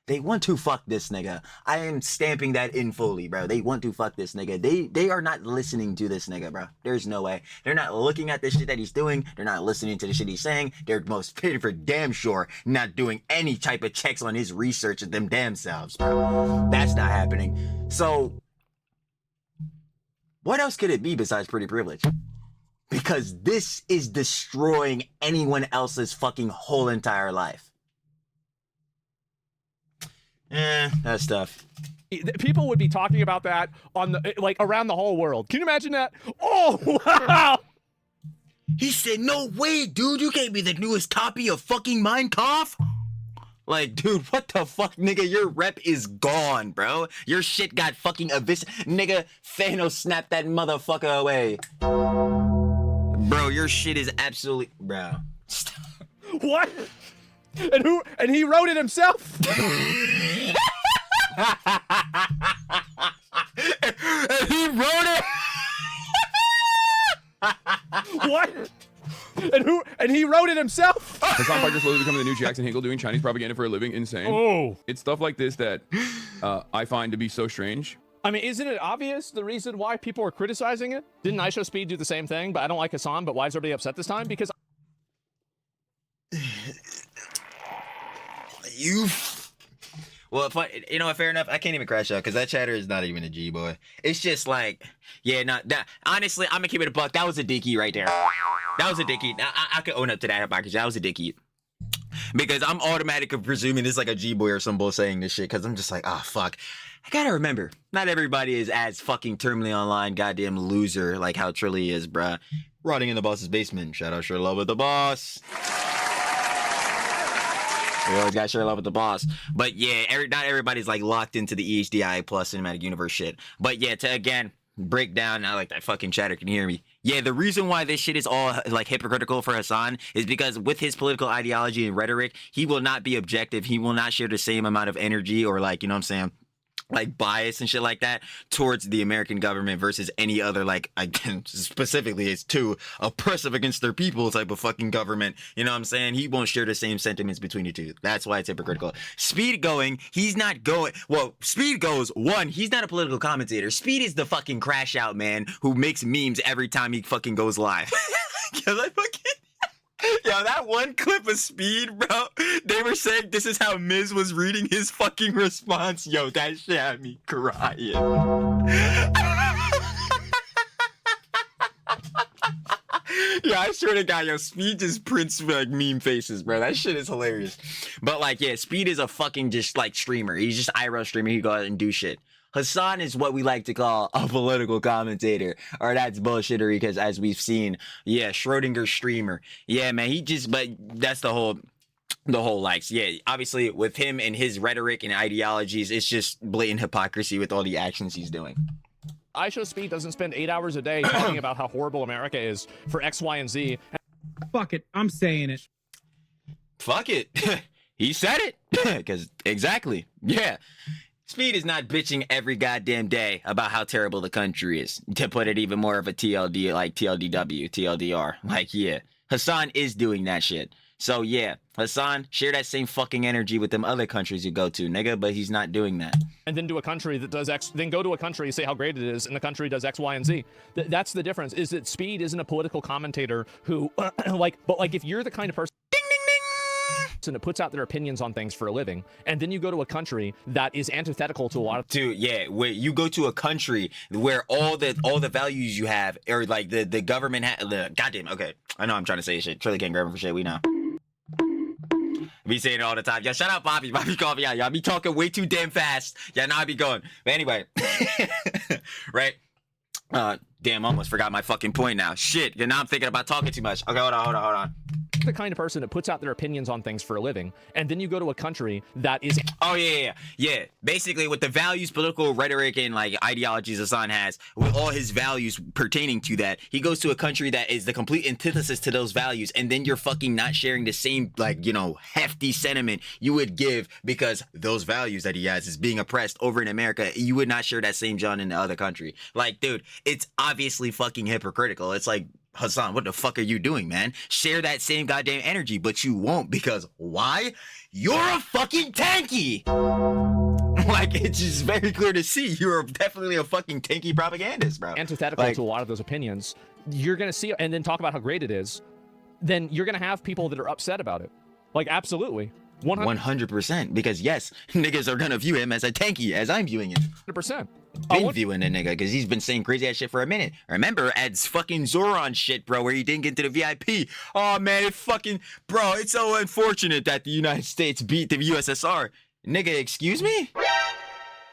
They want to fuck this nigga. I am stamping that in fully, bro. They want to fuck this nigga. They are not listening to this nigga, bro. There's no way. They're not looking at the shit that he's doing. They're not listening to the shit he's saying. They're most for damn sure not doing any type of checks on his research of them damn selves, bro. That's not happening. So, what else could it be besides pretty privilege? Because this is destroying anyone else's fucking whole entire life. That's tough. people would be talking about that on the like around the whole world. Can you imagine that? Oh wow. He said, no way, dude, you can't be the newest copy of fucking Mein Kampf. Like, dude, what the fuck, nigga? Your rep is gone, bro. Your shit got fucking nigga, Thanos snapped that motherfucker away. Bro, your shit is absolutely... Bro. Stop. What? And he wrote it himself? And he wrote it? what? And he wrote it himself. Hasan Parker slowly becoming the new Jackson Hinkle, doing Chinese propaganda for a living. Insane. Oh. It's stuff like this that I find to be so strange. I mean, isn't it obvious the reason why people are criticizing it? Didn't I Show Speed do the same thing? But I don't like Hasan, but why is everybody upset this time? Because Well, you know what? Fair enough. I can't even crash out because that chatter is not even a G, boy. It's just like, yeah, not that. Honestly, I'm gonna keep it a buck. That was a dickie right there. That was a dickie. I could own up to that hypocrisy. That was a dickie. Because I'm automatically presuming this is like a G boy or some bull saying this shit. Because I'm just like, ah, fuck. I gotta remember, not everybody is as fucking terminally online, goddamn loser like how Trilly is, bruh. Rotting in the boss's basement. Shout out, sure love with the boss. We always gotta share love with the boss. But yeah, not everybody's like locked into the EHDI plus cinematic universe shit. But yeah, to again break down, not like that fucking chatter can hear me. Yeah, the reason why this shit is all like hypocritical for Hasan is because with his political ideology and rhetoric, he will not be objective. He will not share the same amount of energy or like, you know what I'm saying, like bias and shit like that towards the American government versus any other, like, again, specifically it's too oppressive against their people type of fucking government. You know what I'm saying? He won't share the same sentiments between the two. That's why it's hypocritical. Speed going, he's not going. Well, Speed goes, one, he's not a political commentator. Speed is the fucking crash out man who makes memes every time he fucking goes live. Cause I fucking. Yo, that one clip of Speed, bro, they were saying this is how Miz was reading his fucking response. Yo, that shit had me crying. Yeah, I swear to God, yo, Speed just prints like meme faces, bro. That shit is hilarious. But like, yeah, Speed is a fucking just like streamer. He's just IRL streamer. He go out and do shit. Hasan is what we like to call a political commentator, or that's bullshittery because as we've seen, yeah, Schrodinger streamer. Yeah, man, but that's the whole likes. Yeah, obviously with him and his rhetoric and ideologies, it's just blatant hypocrisy with all the actions he's doing. I Show Speed doesn't spend 8 hours a day talking about how horrible America is for X, Y, and Z. Fuck it, I'm saying it. Fuck it. He said it. Because exactly. Yeah. Speed is not bitching every goddamn day about how terrible the country is. To put it even more of a TLD, like TLDW, TLDR. Like, yeah. Hasan is doing that shit. So, yeah. Hasan, share that same fucking energy with them other countries you go to, nigga, but he's not doing that. And then do a country that does X, then go to a country, say how great it is, and the country does X, Y, and Z. That's the difference, is that Speed isn't a political commentator who, but if you're the kind of person that puts out their opinions on things for a living, and then you go to a country that is antithetical to a lot of where you go to a country where all the values you have, or like the government goddamn, okay, I know I'm trying to say shit. Truly can't grab him for shit, we know. Be saying it all the time. Yeah, shout out Bobby. Bobby called me out. Y'all be talking way too damn fast. Yeah, now I be going. But anyway, right? Damn, almost forgot my fucking point now. Shit, now I'm thinking about talking too much. Okay, hold on. The kind of person that puts out their opinions on things for a living, and then you go to a country that is... Oh, yeah. Basically, with the values, political rhetoric, and, like, ideologies Hasan has, with all his values pertaining to that, he goes to a country that is the complete antithesis to those values, and then you're fucking not sharing the same, like, you know, hefty sentiment you would give because those values that he has is being oppressed over in America. You would not share that same John in the other country. Like, dude, it's obviously fucking hypocritical. It's like, Hasan, what the fuck are you doing, man? Share that same goddamn energy, but you won't because why? You're a fucking tanky! Like, it's just very clear to see you're definitely a fucking tanky propagandist, bro. Antithetical to a lot of those opinions. You're gonna see, and then talk about how great it is, then you're gonna have people that are upset about it. Like, absolutely. 100%, because yes, niggas are gonna view him as a tanky, as I'm viewing him. 100%. Been viewing a nigga, because he's been saying crazy ass shit for a minute. Remember, Ed's fucking Zoran shit, bro, where he didn't get to the VIP. Oh man, it's so unfortunate that the United States beat the USSR. Nigga, excuse me?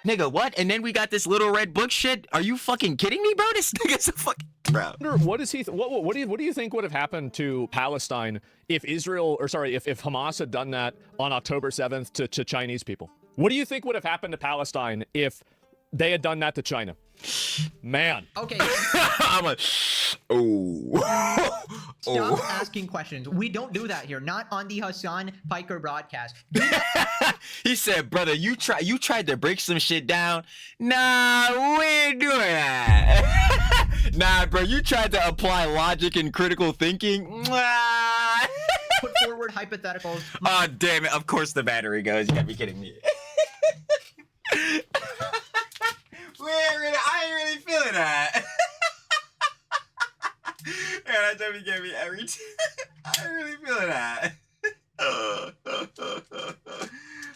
Nigga, what? And then we got this little red book shit? Are you fucking kidding me, bro? This nigga's a fucking... Bro. What do you think would have happened to Palestine if if Hamas had done that on October 7th to Chinese people? What do you think would have happened to Palestine if they had done that to China? Man. Okay. I'm like, oh. Stop asking questions. We don't do that here. Not on the Hasan Piker broadcast. He said, brother, you tried to break some shit down. Nah, we ain't doing that. Nah, bro, you tried to apply logic and critical thinking. Put forward hypotheticals. Oh, damn it. Of course the battery goes. You gotta be kidding me. I ain't really feeling that. Man, that definitely gave me every time. I ain't really feeling that.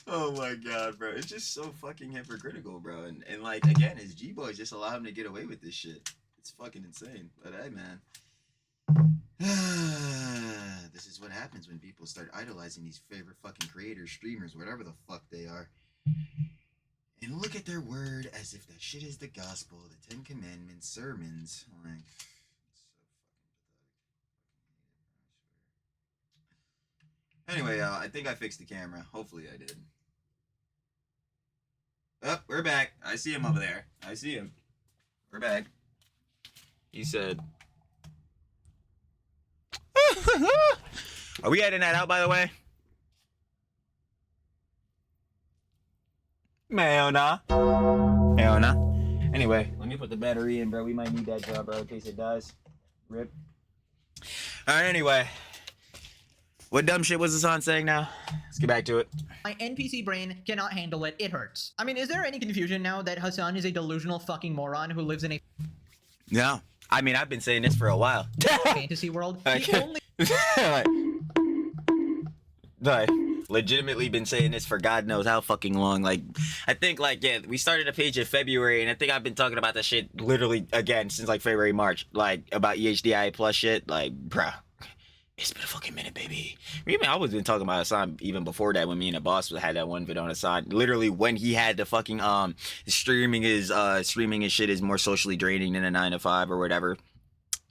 Oh my god, bro. It's just so fucking hypocritical, bro. And like, again, his G-boys just allow him to get away with this shit. It's fucking insane. But hey, man. This is what happens when people start idolizing these favorite fucking creators, streamers, whatever the fuck they are. And look at their word as if that shit is the gospel, the 10 Commandments, sermons. Like, anyway, I think I fixed the camera. Hopefully I did. Oh, we're back. I see him over there. I see him. We're back. He said... Are we editing that out, by the way? Hell nah. Hell nah. Anyway, let me put the battery in, bro. We might need that job, bro, in case it does. Rip. Alright, anyway. What dumb shit was Hasan saying now? Let's get back to it. My NPC brain cannot handle it. It hurts. I mean, is there any confusion now that Hasan is a delusional fucking moron who lives in a... No. I mean, I've been saying this for a while. fantasy world? He only... like, legitimately been saying this for God knows how fucking long. Like, I think, like, yeah, we started a page in February, and I think I've been talking about this shit literally, again, since, like, February, March. Like, about EHDI plus shit. Like, bruh. It's been a fucking minute, baby. I was been talking about Hasan even before that, when me and the boss had that one video on Hasan. Literally, when he had the fucking streaming his shit is more socially draining than a 9 to 5 or whatever.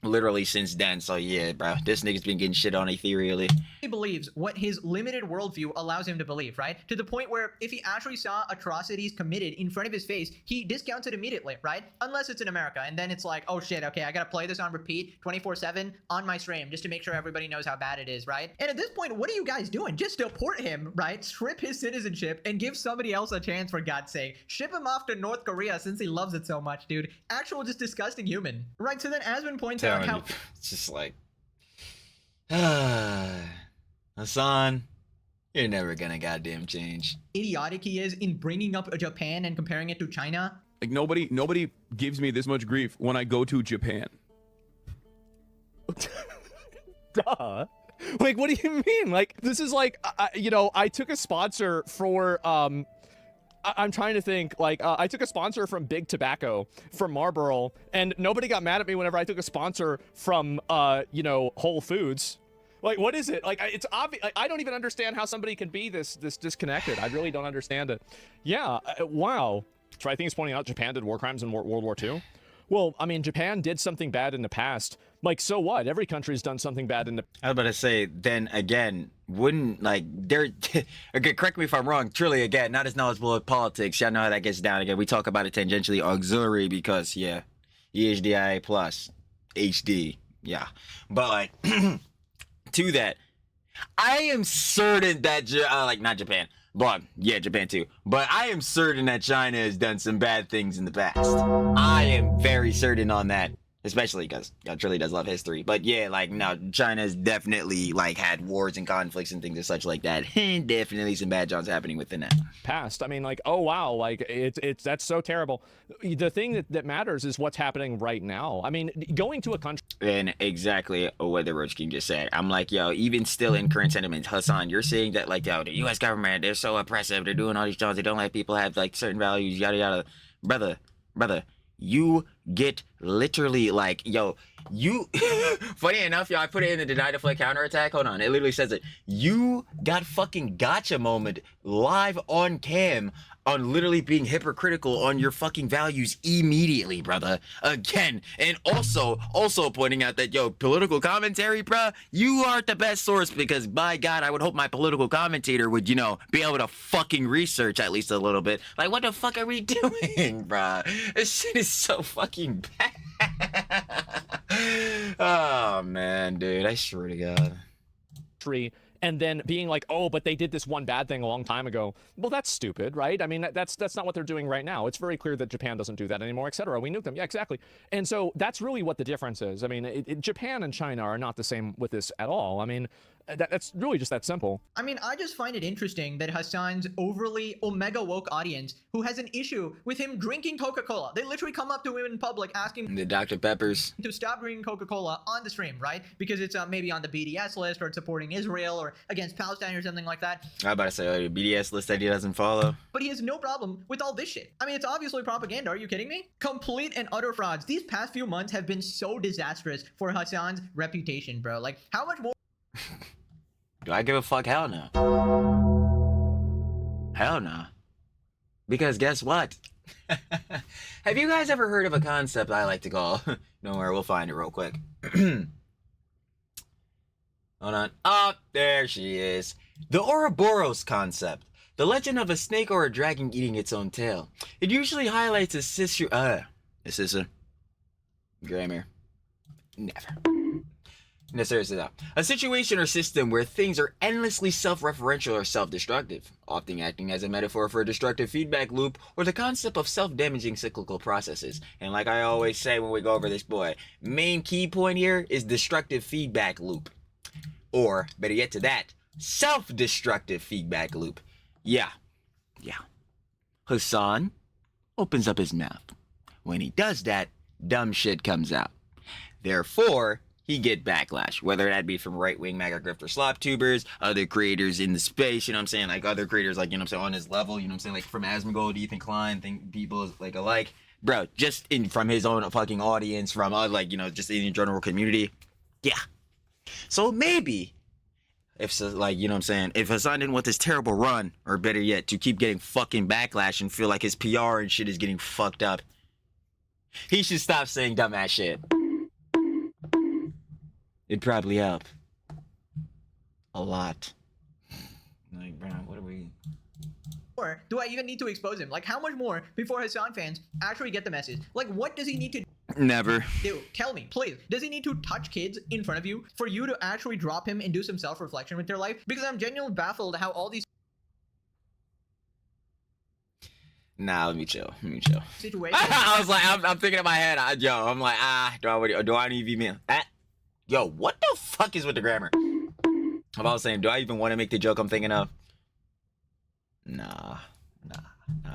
Literally since then. So yeah, bro, this nigga's been getting shit on ethereally. He believes what his limited worldview allows him to believe, right? To the point where if he actually saw atrocities committed in front of his face, he discounts it immediately, right? Unless it's in America, and then it's like, oh shit, okay, I gotta play this on repeat 24/7 on my stream just to make sure everybody knows how bad it is, right? And at this point, what are you guys doing? Just deport him, right? Strip his citizenship and give somebody else a chance, for God's sake. Ship him off to North Korea since he loves it so much, dude. Actual just disgusting human. Right, so then Asmund points out how... It's just like, Hasan, you're never gonna goddamn change. Idiotic he is in bringing up Japan and comparing it to China. Like, nobody gives me this much grief when I go to Japan. Duh. Like, what do you mean? Like, this is like, I took a sponsor for, I'm trying to think, like, I took a sponsor from Big Tobacco, from Marlboro, and nobody got mad at me whenever I took a sponsor from, Whole Foods. Like, what is it? Like, it's obvious. Like, I don't even understand how somebody can be this disconnected. I really don't understand it. Yeah, wow. Try things pointing out Japan did war crimes in World War II. Well, I mean, Japan did something bad in the past. Like, so what? Every country's done something bad in the... I was about to say, then again, wouldn't, like, there... Okay, correct me if I'm wrong. Truly, again, not as knowledgeable of politics. Y'all know how that gets down. Again, we talk about it tangentially auxiliary because, yeah, EHDI plus HD. Yeah. But, like, to that, I am certain that, not Japan, but, yeah, Japan too. But I am certain that China has done some bad things in the past. I am very certain on that. Especially because God truly does love history. But yeah, like, no, China's definitely, like, had wars and conflicts and things and such like that. And definitely some bad jobs happening within that. Past. I mean, like, oh, wow. Like, that's so terrible. The thing that matters is what's happening right now. I mean, going to a country... And exactly what the Roach King just said. I'm like, yo, even still in current sentiment, Hasan, you're saying that, like, yo, the U.S. government, they're so oppressive. They're doing all these jobs. They don't let people have, like, certain values, yada, yada. Brother. You get literally like, yo, you, funny enough, yo, I put it in the deny deflect counterattack. Hold on. It literally says it. You got fucking gotcha moment live on cam on literally being hypocritical on your fucking values immediately, brother. Again. And also pointing out that, yo, political commentary, bruh, you aren't the best source because, by God, I would hope my political commentator would, be able to fucking research at least a little bit. Like, what the fuck are we doing, bruh? This shit is so fucking bad. Oh man, dude, I swear to God. And then being like, oh, but they did this one bad thing a long time ago. Well, that's stupid, right? I mean, that's not what they're doing right now. It's very clear that Japan doesn't do that anymore, etc. We nuke them. Yeah, exactly. And so that's really what the difference is. I mean, Japan and China are not the same with this at all. I mean, that's really just that simple. I mean, I just find it interesting that Hasan's overly omega woke audience, who has an issue with him drinking Coca-Cola, they literally come up to him in public asking The Dr. Peppers. to stop drinking Coca-Cola on the stream, right? Because it's maybe on the BDS list, or it's supporting Israel or against Palestine or something like that. I was about to say, the BDS list that he doesn't follow. But he has no problem with all this shit. I mean, it's obviously propaganda. Are you kidding me? Complete and utter frauds. These past few months have been so disastrous for Hasan's reputation, bro. Like, how much more? Do I give a fuck? Hell no. Hell no. Because guess what? Have you guys ever heard of a concept I like to call... Don't worry, we'll find it real quick. Hold on. Oh, there she is. The Ouroboros concept. The legend of a snake or a dragon eating its own tail. It usually highlights a sister... grammar. Never. No, seriously though. A situation or system where things are endlessly self-referential or self-destructive, often acting as a metaphor for a destructive feedback loop or the concept of self-damaging cyclical processes. And like I always say when we go over this, boy, main key point here is destructive feedback loop. Or, better yet to that, self-destructive feedback loop. Yeah. Hasan opens up his mouth. When he does that, dumb shit comes out. Therefore, he get backlash, whether that be from right-wing MAGA grifter slop tubers, other creators in the space, you know what I'm saying, like other creators like, you know what I'm saying, on his level, you know what I'm saying, like from Asmongold, Ethan Klein, think people like alike, bro, just from his own fucking audience, from like, you know, just in the general community, yeah. So maybe, if like, you know what I'm saying, if Hasan didn't want this terrible run, or better yet, to keep getting fucking backlash and feel like his PR and shit is getting fucked up, he should stop saying dumbass shit. It'd probably help. A lot. Like, bro, what are we... Or do I even need to expose him? Like, how much more before Hasan fans actually get the message? Like, what does he need to Never. do? Tell me, please. Does he need to touch kids in front of you for you to actually drop him and do some self-reflection with their life? Because I'm genuinely baffled how all these Nah, let me chill. situations... I was like, I'm thinking in my head, I'm like, do I even... Yo, what the fuck is with the grammar? I was saying, do I even want to make the joke I'm thinking of? Nah,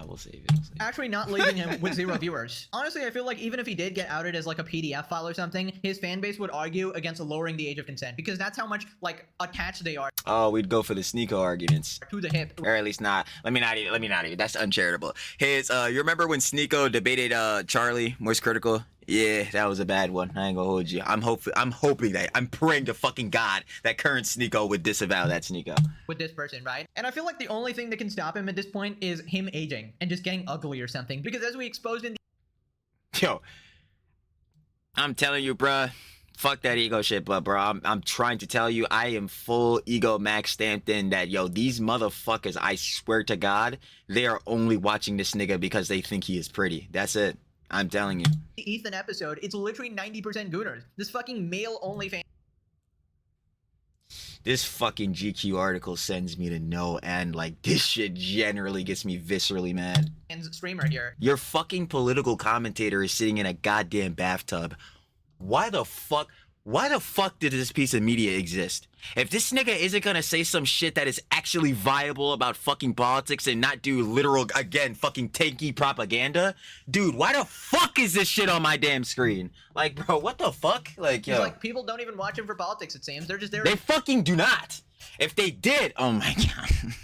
we'll save it. Actually not leaving him with 0 viewers. Honestly, I feel like even if he did get outed as like a PDF file or something, his fan base would argue against lowering the age of consent because that's how much like attached they are Oh, we'd go for the Sneeko arguments. to the hip. Or at least not. Let me not even. That's uncharitable. You remember when Sneeko debated Charlie, Moist Critical? Yeah, that was a bad one. I ain't gonna hold you. I'm hoping that, I'm praying to fucking God that current Sneeko would disavow that Sneeko. With this person, right? And I feel like the only thing that can stop him at this point is him aging and just getting ugly or something. Because as we exposed in the Yo, I'm telling you, bruh. Fuck that ego shit, but bro, I'm trying to tell you, I am full ego max stamped in that, yo, these motherfuckers, I swear to God, they are only watching this nigga because they think he is pretty. That's it. I'm telling you. the Ethan episode, it's literally 90% Gooners. This fucking male only fan. This fucking GQ article sends me to no end. Like, this shit generally gets me viscerally mad. Streamer here. Your fucking political commentator is sitting in a goddamn bathtub. Why the fuck did this piece of media exist? If this nigga isn't gonna say some shit that is actually viable about fucking politics and not do literal, again, fucking tanky propaganda, dude, why the fuck is this shit on my damn screen? Like, bro, what the fuck? Like, yo. It's like people don't even watch him for politics, it seems. They're just there. They fucking do not. If they did, oh my God.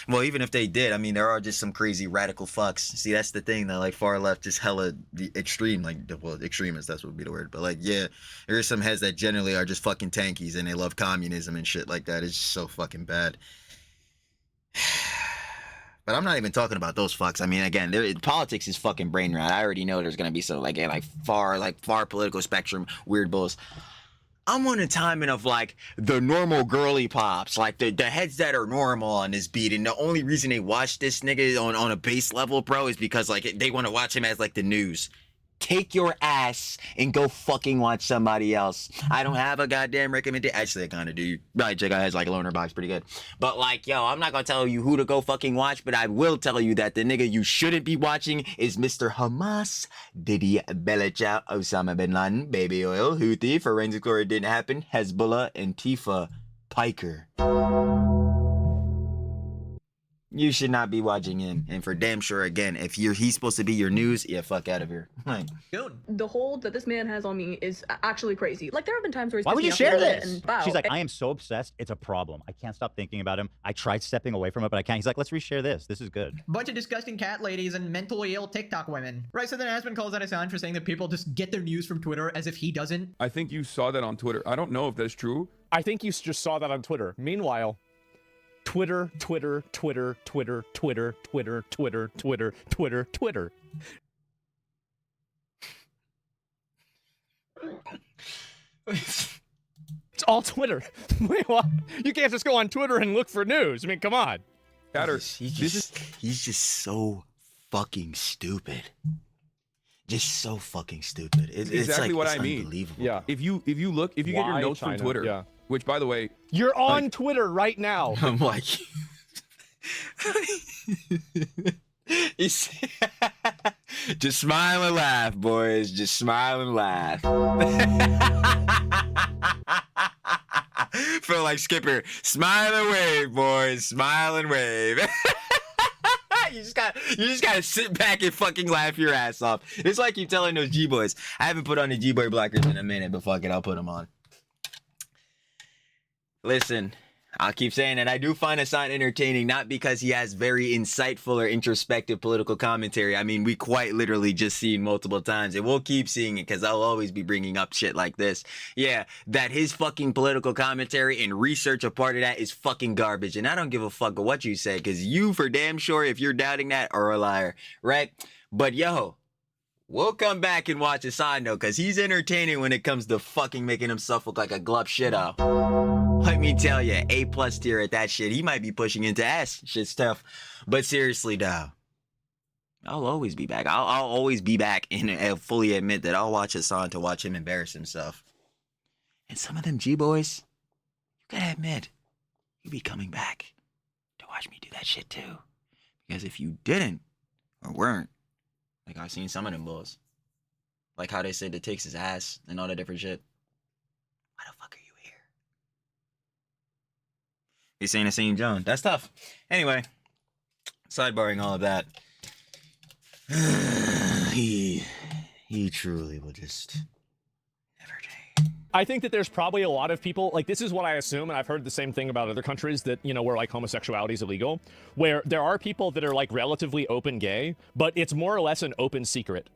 Well, even if they did, I mean, there are just some crazy radical fucks. See, that's the thing, that like far left is hella the extreme, like, well, extremists, that's what would be the word. But like, yeah, there are some heads that generally are just fucking tankies and they love communism and shit like that. It's just so fucking bad. But I'm not even talking about those fucks. I mean, again, politics is fucking brain rot. I already know there's gonna be some like far political spectrum weird bulls. I'm on a timing of like the normal girly pops, like the heads that are normal on this beat, and the only reason they watch this nigga on a base level, bro, is because like they want to watch him as like the news. take your ass and go fucking watch somebody else. I don't have a goddamn recommendation. Actually, I kind of do. You probably check out his like loner box, pretty good. But like, yo, I'm not gonna tell you who to go fucking watch, but I will tell you that the nigga you shouldn't be watching is Mr. Hamas, Diddy Belachow, Osama bin Laden, Baby Oil, Houthi, Forensic Glory Didn't Happen, Hezbollah, and Tifa Piker. You should not be watching him. And for damn sure, again, if he's supposed to be your news, yeah, fuck out of here. Like, The hold that this man has on me is actually crazy. Like, there have been times where he's Why would pissed me you off a share little bit this? and, wow. She's like, I am so obsessed. It's a problem. I can't stop thinking about him. I tried stepping away from it, but I can't. He's like, let's reshare this. This is good. Bunch of disgusting cat ladies and mentally ill TikTok women. Right, so then Aspen calls out Hasan for saying that people just get their news from Twitter as if he doesn't. I think you saw that on Twitter. I don't know if that's true. I think you just saw that on Twitter. Meanwhile, Twitter. It's all Twitter. Wait, what? You can't just go on Twitter and look for news. I mean, come on. he's just so fucking stupid. Just so fucking stupid. It's exactly like, what it's I mean. Unbelievable. Yeah. If you get your Why notes China? from Twitter, Yeah. which by the way, You're on Twitter right now. I'm like, he's just smile and laugh, boys. Just smile and laugh. Feel like Skipper. Smile and wave, boys. Smile and wave. You just gotta sit back and fucking laugh your ass off. It's like you telling those G-boys. I haven't put on the G-boy blockers in a minute, but fuck it, I'll put them on. Listen, I'll keep saying it. I do find Hasan entertaining, not because he has very insightful or introspective political commentary. I mean, we quite literally just seen multiple times, and we'll keep seeing it because I'll always be bringing up shit like this. Yeah, that his fucking political commentary and research a part of that is fucking garbage, and I don't give a fuck what you say because you, for damn sure, if you're doubting that, are a liar, right? But yo, we'll come back and watch Hasan though, because he's entertaining when it comes to fucking making himself look like a glub shit-o. Let me tell you, A+ tier at that shit. He might be pushing into S. Shit's tough. But seriously, though, I'll always be back. I'll always be back and fully admit that I'll watch Hasan to watch him embarrass himself. And some of them G-boys, you gotta admit, you be coming back to watch me do that shit too. Because if you didn't, or weren't, like I've seen some of them bulls, like how they said it takes his ass and all that different shit. Why the fuck are you here? He's saying the same Joan. That's tough. Anyway, sidebarring all of that, he truly will just never change. I think that there's probably a lot of people, like this is what I assume, and I've heard the same thing about other countries that, you know, where like homosexuality is illegal, where there are people that are like relatively open gay, but it's more or less an open secret.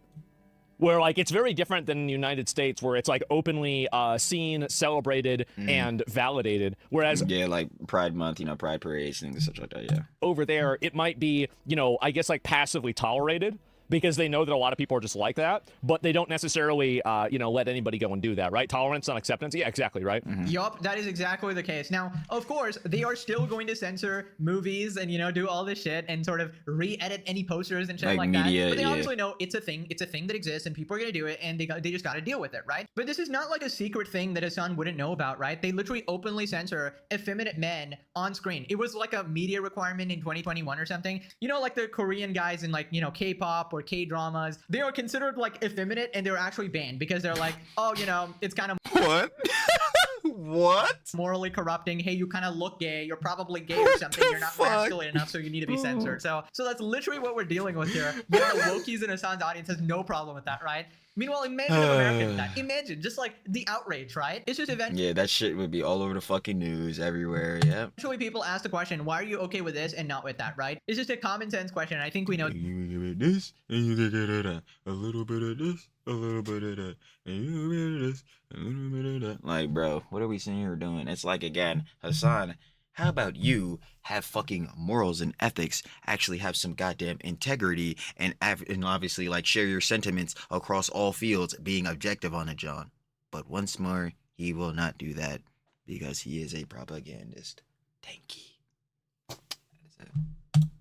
Where like it's very different than the United States, where it's like openly seen, celebrated, and validated. Whereas yeah, like Pride Month, you know, Pride parades, things such like that. Yeah. Over there, it might be, you know, I guess like passively tolerated because they know that a lot of people are just like that, but they don't necessarily, you know, let anybody go and do that, right? Tolerance, not acceptance. Yeah, exactly, right? Yup, that is exactly the case. Now, of course, they are still going to censor movies and, you know, do all this shit and sort of re-edit any posters and shit like media, that. But they yeah. obviously know it's a thing. It's a thing that exists and people are going to do it and they just got to deal with it, right? But this is not like a secret thing that Hasan wouldn't know about, right? They literally openly censor effeminate men on screen. It was like a media requirement in 2021 or something. You know, like the Korean guys in like, you know, K-pop or K-dramas, they are considered like effeminate and they're actually banned because they're like, oh, you know, it's kind of What? What? morally corrupting. Hey, you kind of look gay. You're probably gay or something. You're not masculine enough, so you need to be censored. So that's literally what we're dealing with here. But the wokies in Hasan's audience has no problem with that, right? Meanwhile, imagine if America did that. Imagine just like the outrage, right? It's just eventually. Yeah, that shit would be all over the fucking news everywhere. Yeah. Eventually, people ask the question, why are you okay with this and not with that, right? It's just a common sense question. And I think we know. You give it this, and you give it that. A little bit of this, a little bit of that, and you give it this, a little bit of that. Like, bro, what are we sitting here doing? It's like, again, Hasan, how about you have fucking morals and ethics, actually have some goddamn integrity, and obviously, like, share your sentiments across all fields, being objective on it, John. But once more, he will not do that because he is a propagandist. Thank you. That is it.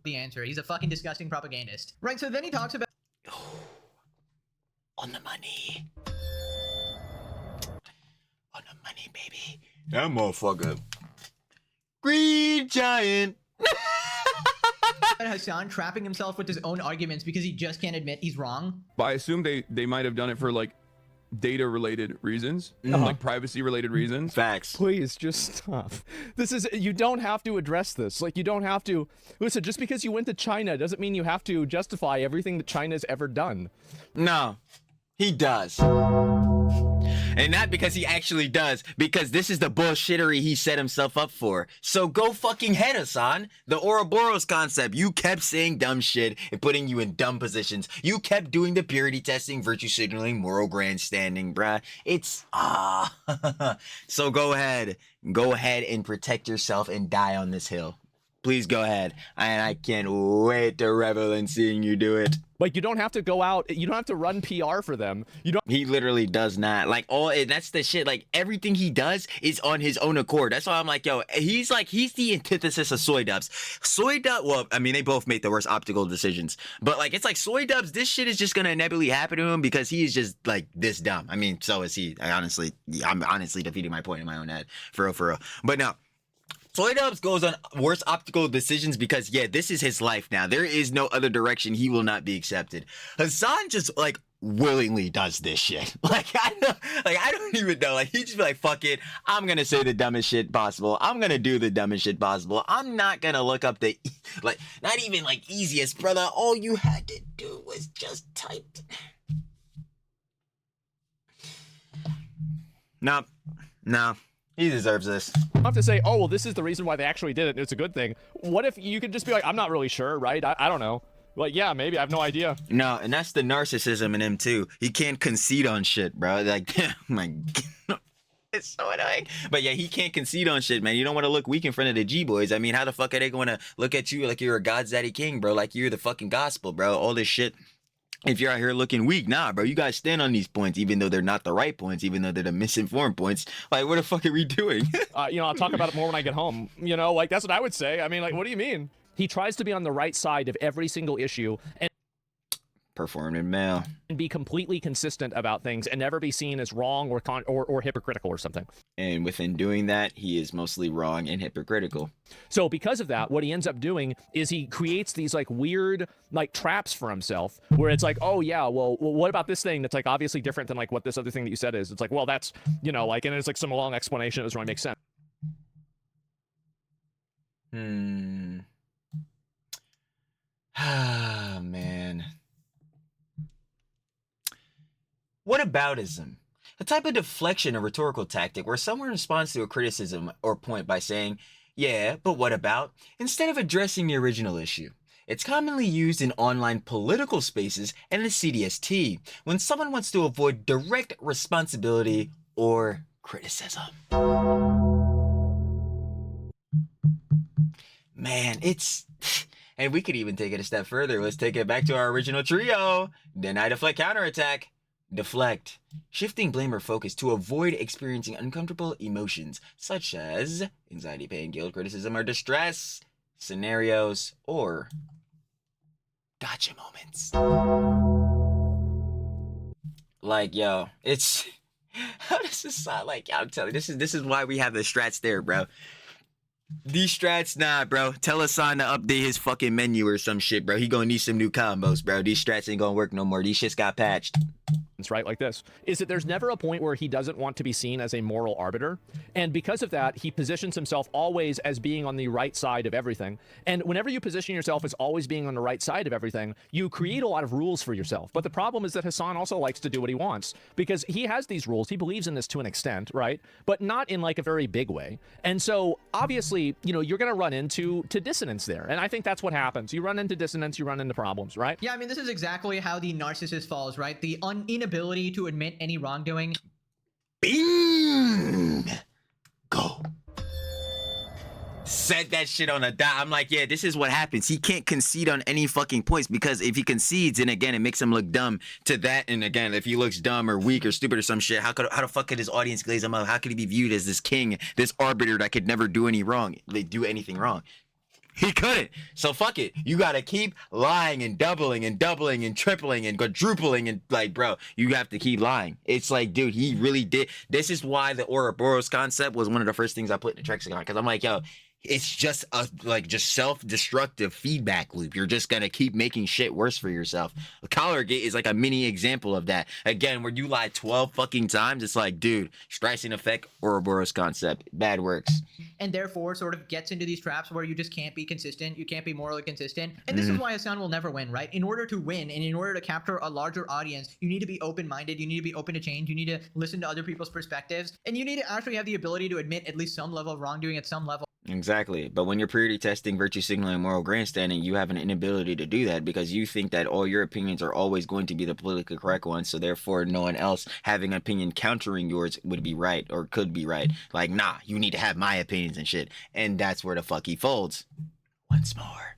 The answer. He's a fucking disgusting propagandist. Right, so then he talks about. On the money. On the money, baby. That motherfucker. Green giant. Hasan trapping himself with his own arguments because he just can't admit he's wrong. But I assume they might have done it for like data related reasons, like privacy related reasons. Facts. Please just stop. This is, you don't have to address this. Like, you don't have to. Listen, just because you went to China doesn't mean you have to justify everything that China's ever done. No, he does. And not because he actually does, because this is the bullshittery he set himself up for. So go fucking head, Hasan. The Ouroboros concept. You kept saying dumb shit and putting you in dumb positions. You kept doing the purity testing, virtue signaling, moral grandstanding, bruh. It's, So go ahead. Go ahead and protect yourself and die on this hill. Please go ahead. And I can't wait to revel in seeing you do it. Like, you don't have to go out, you don't have to run PR for them. You don't. He literally does not. Like, that's the shit. Like, everything he does is on his own accord. That's why I'm like, yo, he's the antithesis of Soy Dubs. Soy Dubs, well, I mean, they both make the worst optical decisions. But, like, it's like Soy Dubs, this shit is just gonna inevitably happen to him because he is just, like, this dumb. I mean, so is he. I'm honestly defeating my point in my own head. For real. But no. Soy Dubs goes on worst optical decisions because, yeah, this is his life now. There is no other direction. He will not be accepted. Hasan just, like, willingly does this shit. Like, I don't even know. Like, he just be like, fuck it. I'm gonna say the dumbest shit possible. I'm gonna do the dumbest shit possible. I'm not gonna look up the, like, not even, like, easiest, brother. All you had to do was just type. No. He deserves this. I have to say, oh, well, this is the reason why they actually did it, and it's a good thing. What if you could just be like, I'm not really sure, right? I don't know. Like, yeah, maybe, I have no idea. No, and that's the narcissism in him, too. He can't concede on shit, bro. Like, oh my God. It's so annoying. But yeah, he can't concede on shit, man. You don't want to look weak in front of the G-boys. I mean, how the fuck are they going to look at you like you're a God's daddy king, bro? Like you're the fucking gospel, bro. All this shit. If you're out here looking weak, nah, bro, you guys stand on these points, even though they're not the right points, even though they're the misinformed points. Like, what the fuck are we doing? I'll talk about it more when I get home. Like, that's what I would say. I mean, like, what do you mean? He tries to be on the right side of every single issue and performative male and be completely consistent about things and never be seen as wrong or hypocritical or something. And within doing that, he is mostly wrong and hypocritical. So because of that, what he ends up doing is he creates these like weird like traps for himself where it's like, oh yeah, well what about this thing that's like obviously different than like what this other thing that you said is? It's like, well, that's, like, and it's like some long explanation. It doesn't really make sense. Ah, man. What aboutism? A type of deflection or rhetorical tactic where someone responds to a criticism or point by saying, yeah, but what about, instead of addressing the original issue. It's commonly used in online political spaces and the CDST when someone wants to avoid direct responsibility or criticism. Man, it's... And we could even take it a step further. Let's take it back to our original trio. Deny, deflect, counterattack. Deflect. Shifting blame or focus to avoid experiencing uncomfortable emotions, such as anxiety, pain, guilt, criticism, or distress, scenarios, or gotcha moments. Like, yo, it's... How does this sound? Like, I'm telling you, this is why we have the strats there, bro. These strats, nah, bro. Tell Hasan to update his fucking menu or some shit, bro. He gonna need some new combos, bro. These strats ain't gonna work no more. These shits got patched. It's right like this, is that there's never a point where he doesn't want to be seen as a moral arbiter. And because of that, he positions himself always as being on the right side of everything. And whenever you position yourself as always being on the right side of everything, you create a lot of rules for yourself. But the problem is that Hasan also likes to do what he wants because he has these rules. He believes in this to an extent, right? But not in like a very big way. And so obviously, you're going to run into dissonance there. And I think that's what happens. You run into dissonance, you run into problems, right? Yeah, I mean, this is exactly how the narcissist falls, right? The inability to admit any wrongdoing. Bing! Go. Set that shit on a dot. I'm like, yeah, this is what happens. He can't concede on any fucking points because if he concedes, and again, it makes him look dumb to that. And again, if he looks dumb or weak or stupid or some shit, how the fuck could his audience glaze him up? How could he be viewed as this king, this arbiter that could never do anything wrong? He couldn't. So fuck it. You gotta keep lying and doubling and doubling and tripling and quadrupling and like, bro, you have to keep lying. It's like, dude, he really did. This is why the Ouroboros concept was one of the first things I put in the Trexagon, because I'm like, yo, it's just a just self-destructive feedback loop. You're just gonna keep making shit worse for yourself. Collargate is like a mini example of that. Again, where you lie 12 fucking times, it's like, dude, Streisand effect, Ouroboros concept, bad works. And therefore sort of gets into these traps where you just can't be consistent, you can't be morally consistent. And this is why Hasan will never win, right? In order to win and in order to capture a larger audience, you need to be open-minded, you need to be open to change, you need to listen to other people's perspectives, and you need to actually have the ability to admit at least some level of wrongdoing at some level. Exactly. But when you're purity testing, virtue signaling, moral grandstanding, you have an inability to do that because you think that all your opinions are always going to be the politically correct ones. So therefore, no one else having an opinion countering yours would be right or could be right. Like, nah, you need to have my opinions and shit. And that's where the fuck he folds. Once more.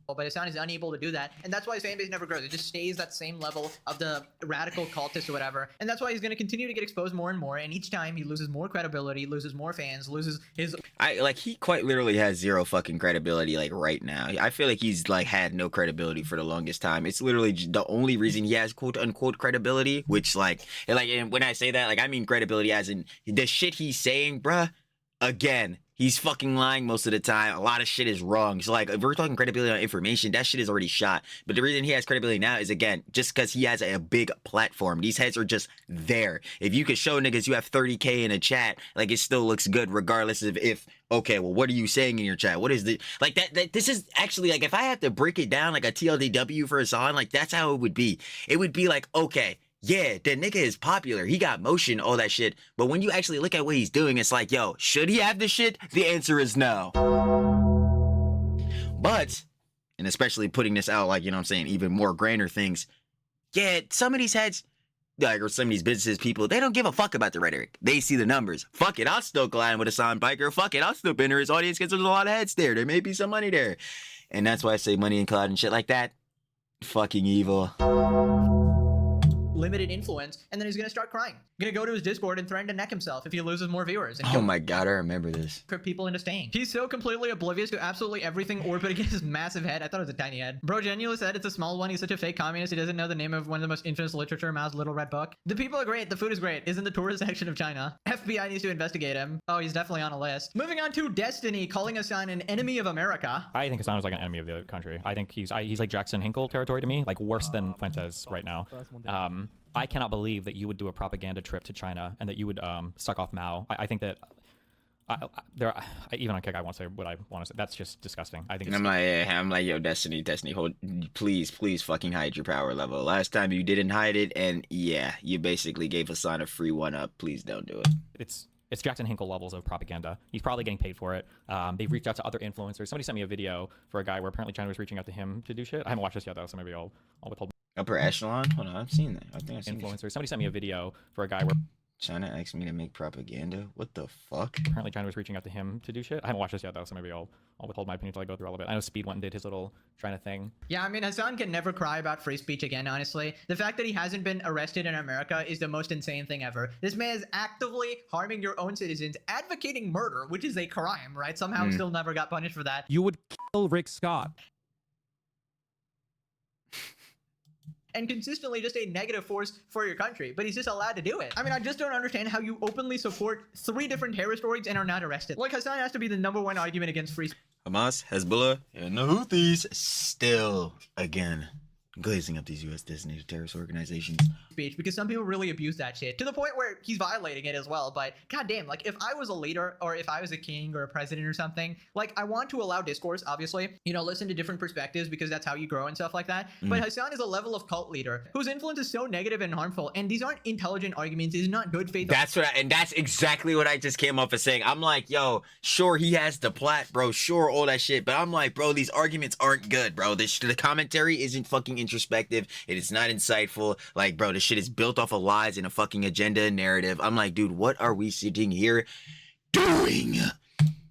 But Hasan is unable to do that, and that's why his fan base never grows. It just stays that same level of the radical cultist or whatever, and that's why he's going to continue to get exposed more and more, and each time he loses more credibility, loses more fans, loses his... He quite literally has zero fucking credibility, like, right now. I feel like he's, like, had no credibility for the longest time. It's literally the only reason he has quote-unquote credibility, which, and when I say that, like, I mean credibility as in the shit he's saying, bruh, again... He's fucking lying most of the time. A lot of shit is wrong. So, like, if we're talking credibility on information, that shit is already shot. But the reason he has credibility now is, again, just because he has a big platform. These heads are just there. If you could show niggas you have 30K in a chat, like, it still looks good regardless of if, okay, well, what are you saying in your chat? What is the, like, this is actually, like, if I had to break it down, like, a TLDW for Hasan, like, that's how it would be. It would be like, okay, yeah, the nigga is popular. He got motion, all that shit. But when you actually look at what he's doing, it's like, yo, should he have this shit? The answer is no. But, and especially putting this out, like, you know what I'm saying, even more grander things, yeah, some of these heads, like, or some of these businesses, people, they don't give a fuck about the rhetoric. They see the numbers. Fuck it, I'll still collide with Hasan Biker. Fuck it, I'll still enter his audience because there's a lot of heads there. There may be some money there. And that's why I say money and cloud and shit like that. Fucking evil. Limited influence, and then he's gonna start crying. Gonna go to his Discord and threaten to neck himself if he loses more viewers. And oh my god, I remember this. Trick people into staying. He's so completely oblivious to absolutely everything orbiting his massive head. I thought it was a tiny head. Bro genuinely said it's a small one. He's such a fake communist. He doesn't know the name of one of the most infamous literature, Mao's Little Red Book. The people are great. The food is great. Isn't the tourist section of China? FBI needs to investigate him. Oh, he's definitely on a list. Moving on to Destiny, calling Hasan an enemy of America. I think Hasan is like an enemy of the country. I think he's like Jackson Hinkle territory to me, like worse than Fuentes right now. I cannot believe that you would do a propaganda trip to China and that you would suck off Mao. I think that even on Kick, I won't say what I want to say. That's just disgusting. I think. And I'm like, yo, Destiny, hold, please fucking hide your power level. Last time you didn't hide it, and yeah, you basically gave Hasan a free one-up. Please don't do it. It's Jackson Hinkle levels of propaganda. He's probably getting paid for it. They've reached out to other influencers. Somebody sent me a video for a guy where apparently China was reaching out to him to do shit. I haven't watched this yet though, so maybe I'll withhold. Upper echelon? Hold on, I've seen that. I think I've seen influencers. Somebody sent me a video for a guy where China asked me to make propaganda. What the fuck? Apparently China was reaching out to him to do shit. I haven't watched this yet though, so maybe I'll withhold my opinion until I go through all of it. I know Speed went and did his little China thing. Yeah, I mean, Hasan can never cry about free speech again, honestly. The fact that he hasn't been arrested in America is the most insane thing ever. This man is actively harming your own citizens, advocating murder, which is a crime, right? Somehow still never got punished for that. You would kill Rick Scott. And consistently just a negative force for your country, but he's just allowed to do it. I mean, I just don't understand how you openly support 3 different terrorist orgs and are not arrested. Like, Hasan has to be the #1 argument against free speech. Hamas, Hezbollah, and the Houthis still, again, glazing up these U.S. designated terrorist organizations. Because some people really abuse that shit to the point where he's violating it as well. But goddamn, like, if I was a leader or if I was a king or a president or something, like, I want to allow discourse, obviously, you know, listen to different perspectives because that's how you grow and stuff like that. But Hasan is a level of cult leader whose influence is so negative and harmful, and these aren't intelligent arguments. These are not good faith. That's exactly what I just came off of saying. I'm like, yo, sure, he has the plat, bro, sure, all that shit, but I'm like, bro, these arguments aren't good, bro. The commentary isn't fucking introspective. It is not insightful. Like, bro, this shit is built off of lies and a fucking agenda and narrative. I'm like, dude, what are we sitting here doing?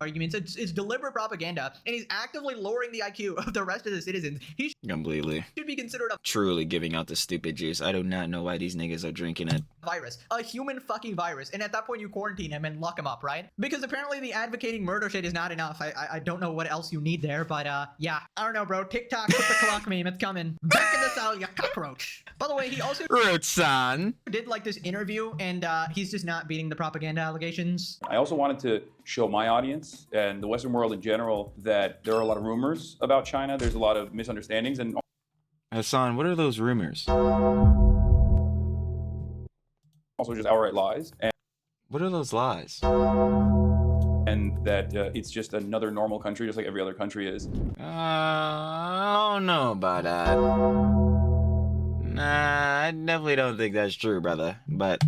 arguments. It's deliberate propaganda, and he's actively lowering the IQ of the rest of the citizens. He Completely. should be considered a Truly giving out the stupid juice. I do not know why these niggas are drinking it. virus, a human fucking virus, and at that point you quarantine him and lock him up, right? Because apparently the advocating murder shit is not enough. I don't know what else you need there, but yeah, I don't know, bro. TikTok, put the clock meme, it's coming. Back in the cell, you cockroach. By the way, he also Root-san. did like this interview, and he's just not beating the propaganda allegations. I also wanted to show my audience and the Western world in general that there are a lot of rumors about China. There's a lot of misunderstandings, and Hasan, what are those rumors? also just outright lies. And What are those lies? that it's just another normal country, just like every other country is. I don't know about that. Nah, I definitely don't think that's true, brother. But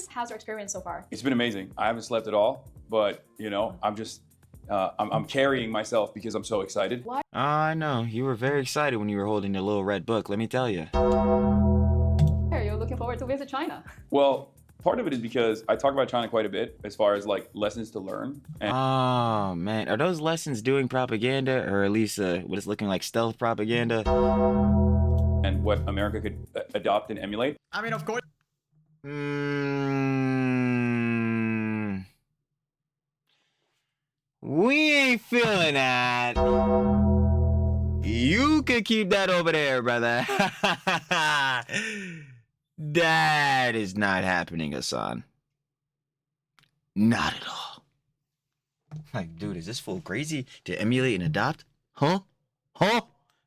How's your experience so far? It's been amazing. I haven't slept at all, but you know, I'm just I'm carrying myself because I'm so excited. I know you were very excited when you were holding the little red book. Let me tell you. Are you looking forward to visit China? Well, part of it is because I talk about China quite a bit as far as like lessons to learn. And Oh man, are those lessons doing propaganda, or at least what is looking like stealth propaganda? and what America could adopt and emulate. I mean, of course. We ain't feeling that. You could keep that over there, brother. That is not happening, Hasan. Not at all. Like, dude, is this fool crazy to emulate and adopt? Huh? Huh?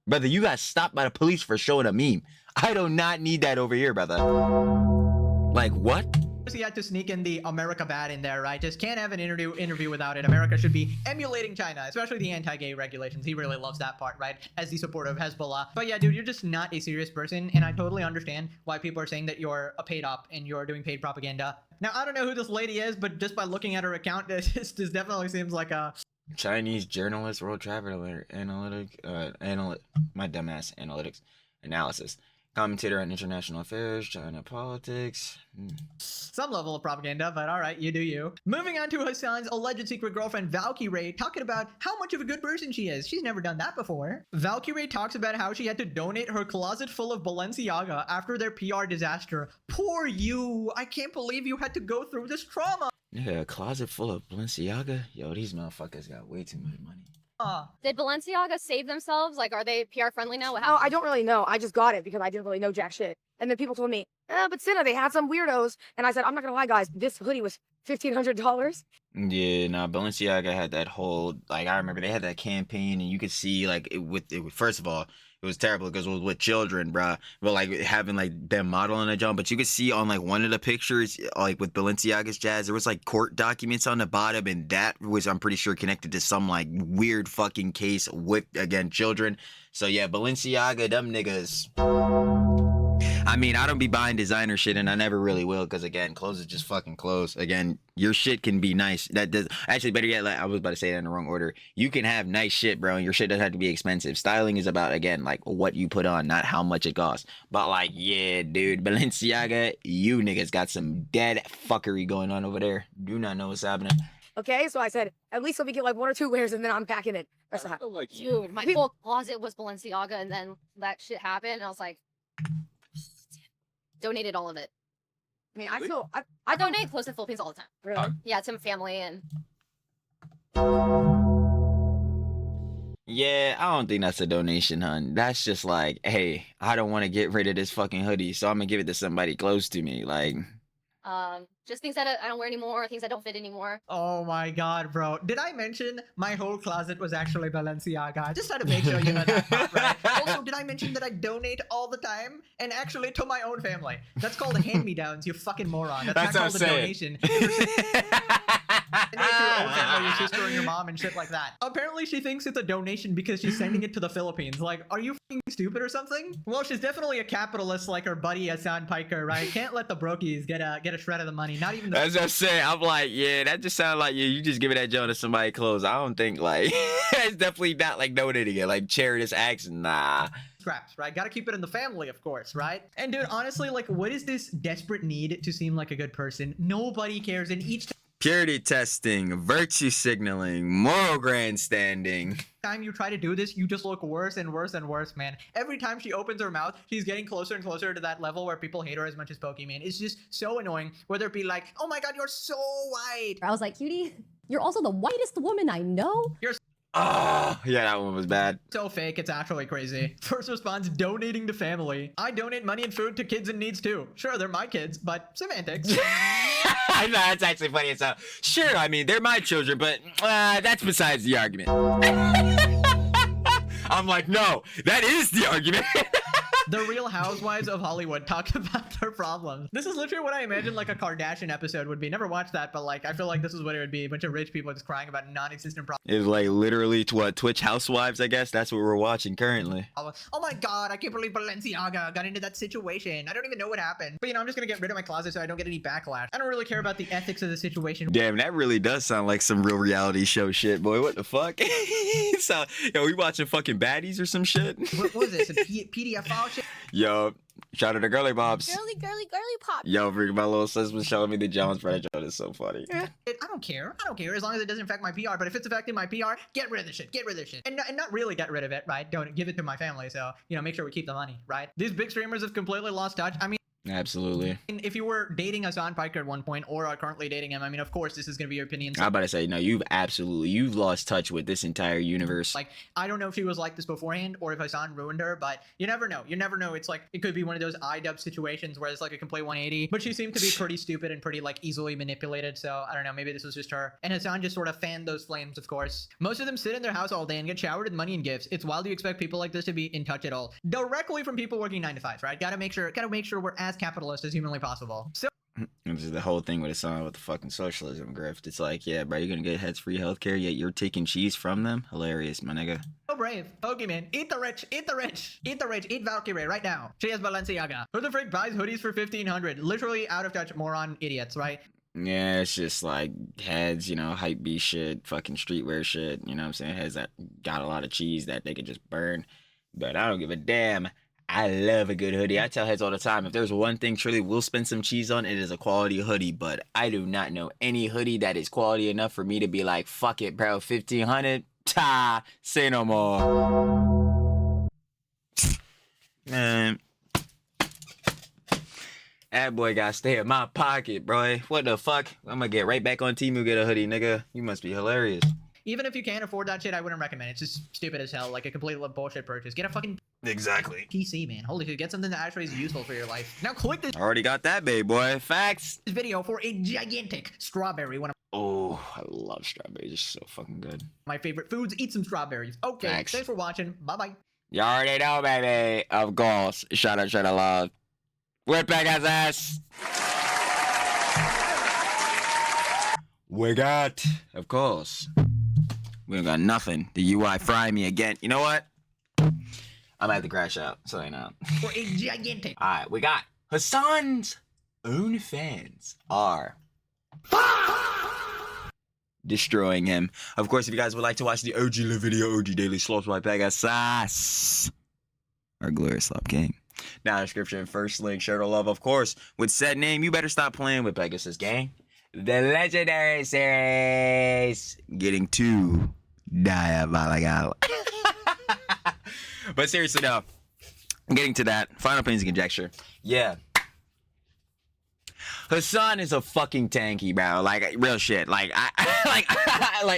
Brother, you got stopped by the police for showing a meme. I do not need that over here, brother. Like, what? He had to sneak in the America bad in there, right? Just can't have an interview without it. America should be emulating China, especially the anti-gay regulations. He really loves that part, right? As the supporter of Hezbollah. But yeah, dude, you're just not a serious person, and I totally understand why people are saying that you're a paid op and you're doing paid propaganda. Now, I don't know who this lady is, but just by looking at her account, this definitely seems like a Chinese journalist, world traveler, my dumbass analysis. Commentator on international affairs, China politics. some level of propaganda, but all right, you do you. Moving on to Hasan's alleged secret girlfriend, Valkyrie, talking about how much of a good person she is. She's never done that before. Valkyrie talks about how she had to donate her closet full of Balenciaga after their PR disaster. Poor you. I can't believe you had to go through this trauma. Yeah, a closet full of Balenciaga? Yo, these motherfuckers got way too much money. Did Balenciaga save themselves? Like, are they PR friendly now? Oh, I don't really know. I just got it because I didn't really know jack shit. And then people told me, but Cinna, they had some weirdos. And I said, I'm not gonna lie, guys, this hoodie was $1,500. Yeah, nah, Balenciaga had that whole, like, I remember they had that campaign, and you could see, like, first of all, it was terrible because it was with children, bruh. But, like, having, like, them modeling a job. But you could see on, like, one of the pictures, like, with Balenciaga's jazz, there was, like, court documents on the bottom, and that was, I'm pretty sure, connected to some, like, weird fucking case with, again, children. So, yeah, Balenciaga, them niggas. I mean, I don't be buying designer shit, and I never really will, because, again, clothes is just fucking clothes. Again, your shit can be nice. That does actually, better yet, like, I was about to say that in the wrong order. You can have nice shit, bro, and your shit doesn't have to be expensive. Styling is about, again, like, what you put on, not how much it costs. But, like, yeah, dude, Balenciaga, you niggas got some dead fuckery going on over there. Do not know what's happening. Okay, so I said, at least let me get like 1 or 2 wears and then I'm packing it. That's not. Dude, my whole closet was Balenciaga, and then that shit happened, and I was like, donated all of it. I mean, I donate clothes to the Philippines all the time. Really? Yeah, to my family and. Yeah, I don't think that's a donation, hun. That's just like, hey, I don't want to get rid of this fucking hoodie, so I'm gonna give it to somebody close to me. Like, just things that I don't wear anymore, things that don't fit anymore. Oh my god, bro. Did I mention my whole closet was actually Balenciaga? I just had to make sure you know that part, right? Also, did I mention that I donate all the time? And actually to my own family. That's called hand-me-downs, you fucking moron. That's not called a donation. Your own family, your sister and your mom and shit like that. Apparently she thinks it's a donation because she's sending it to the Philippines. Like, are you fucking stupid or something? Well, she's definitely a capitalist like her buddy Hasan Piker, right? Can't let the brokies get a shred of the money. Not even the— as I say, I'm like, yeah, that just sounds like you just giving that joint to somebody close. I don't think, like, it's definitely not like donating it. Like, charity acts, nah. Scraps, right? Gotta keep it in the family, of course, right? And dude, honestly, like, what is this desperate need to seem like a good person? Nobody cares, and each time Purity testing, virtue signaling, moral grandstanding. Time you try to do this, you just look worse and worse and worse, man. Every time she opens her mouth, she's getting closer and closer to that level where people hate her as much as Pokemon. It's just so annoying. Whether it be like, oh my god, you're so white. I was like, cutie, you're also the whitest woman I know. You're Oh, yeah, that one was bad. so fake, it's actually crazy. First response, donating to family. I donate money and food to kids in needs too. Sure, they're my kids, but semantics. I know, that's actually funny as hell. Sure, I mean, they're my children, but that's besides the argument. I'm like, no, that is the argument. The Real Housewives of Hollywood talk about their problems. This is literally what I imagine like a Kardashian episode would be. Never watched that, but like I feel like this is what it would be. A bunch of rich people just crying about non-existent problems. It's like literally what, Twitch Housewives, I guess. That's what we're watching currently. Oh my god, I can't believe Balenciaga got into that situation. I don't even know what happened. But you know, I'm just gonna get rid of my closet so I don't get any backlash. I don't really care about the ethics of the situation. Damn, that really does sound like some real reality show shit, boy. What the fuck? So, yo, we watching fucking baddies or some shit? What was this? A PDF file shit? Yo, shout out to Girly Bobs. Girly, girly, girly pop. Yo, freaking my little sis was showing me the Jones Project. It's so funny. I don't care. I don't care as long as it doesn't affect my PR. But if it's affecting my PR, get rid of the shit. Get rid of the shit. And not really get rid of it, right? Don't give it to my family. So, you know, make sure we keep the money, right? These big streamers have completely lost touch. I mean, Absolutely. if you were dating Hasan Piker at one point or are currently dating him, I mean, of course, this is going to be your opinion. I'm about to say, no, you've lost touch with this entire universe. Like, I don't know if she was like this beforehand or if Hasan ruined her, but you never know. You never know. It's like, it could be one of those IDub situations where it's like a complete 180, but she seemed to be pretty stupid and pretty like easily manipulated. So I don't know, maybe this was just her. And Hasan just sort of fanned those flames, of course. Most of them sit in their house all day and get showered with money and gifts. It's wild to expect people like this to be in touch at all. Directly from people working 9 to 5, right? Gotta make sure we're as capitalist as humanly possible. So This is the whole thing with a song with the fucking socialism grift. It's like, yeah, bro, you're gonna get heads free healthcare, yet you're taking cheese from them? Hilarious, my nigga. so brave. Pokemon, eat the rich, eat the rich, eat the rich, eat Valkyrie right now. She has Balenciaga. Who the frick buys hoodies for 1,500? Literally out of touch moron idiots, right? Yeah, it's just like heads, you know, hype B shit, fucking streetwear shit, you know what I'm saying? Heads that got a lot of cheese that they could just burn. But I don't give a damn. I love a good hoodie. I tell heads all the time, if there's one thing truly we'll spend some cheese on, it is a quality hoodie. But I do not know any hoodie that is quality enough for me to be like, fuck it, bro, 1,500? Ta, say no more. Man. That boy gotta stay in my pocket, bro. What the fuck? I'm gonna get right back on Temu, get a hoodie, nigga. You must be hilarious. Even if you can't afford that shit, I wouldn't recommend it. It's just stupid as hell, like a complete bullshit purchase. Get a fucking Exactly. PC, man. Holy shit, get something that actually is useful for your life. Now click this Already got that, babe, boy. Facts. video for a gigantic strawberry. One of Oh, I love strawberries. They're so fucking good. my favorite foods. Eat some strawberries. Okay, Thanks. thanks for watching. Bye-bye. You already know, baby. Of course. Shout out, love. Whip back his ass. We got, of course. We don't got nothing. The UI fry me again. You know what? I'm at the crash out, so you know. For a gigantic. Alright, we got Hasan's own fans are destroying him. Of course, if you guys would like to watch the OG live video, OG daily slops by Pegasus, our glorious slop king. Down in the description, first link, share the love, of course. With said name, you better stop playing with Pegasus, gang. The legendary series getting too diabolical. But seriously though, getting to that, final opinions and conjecture. Yeah. Hasan is a fucking tanky, bro. Like, real shit. Like,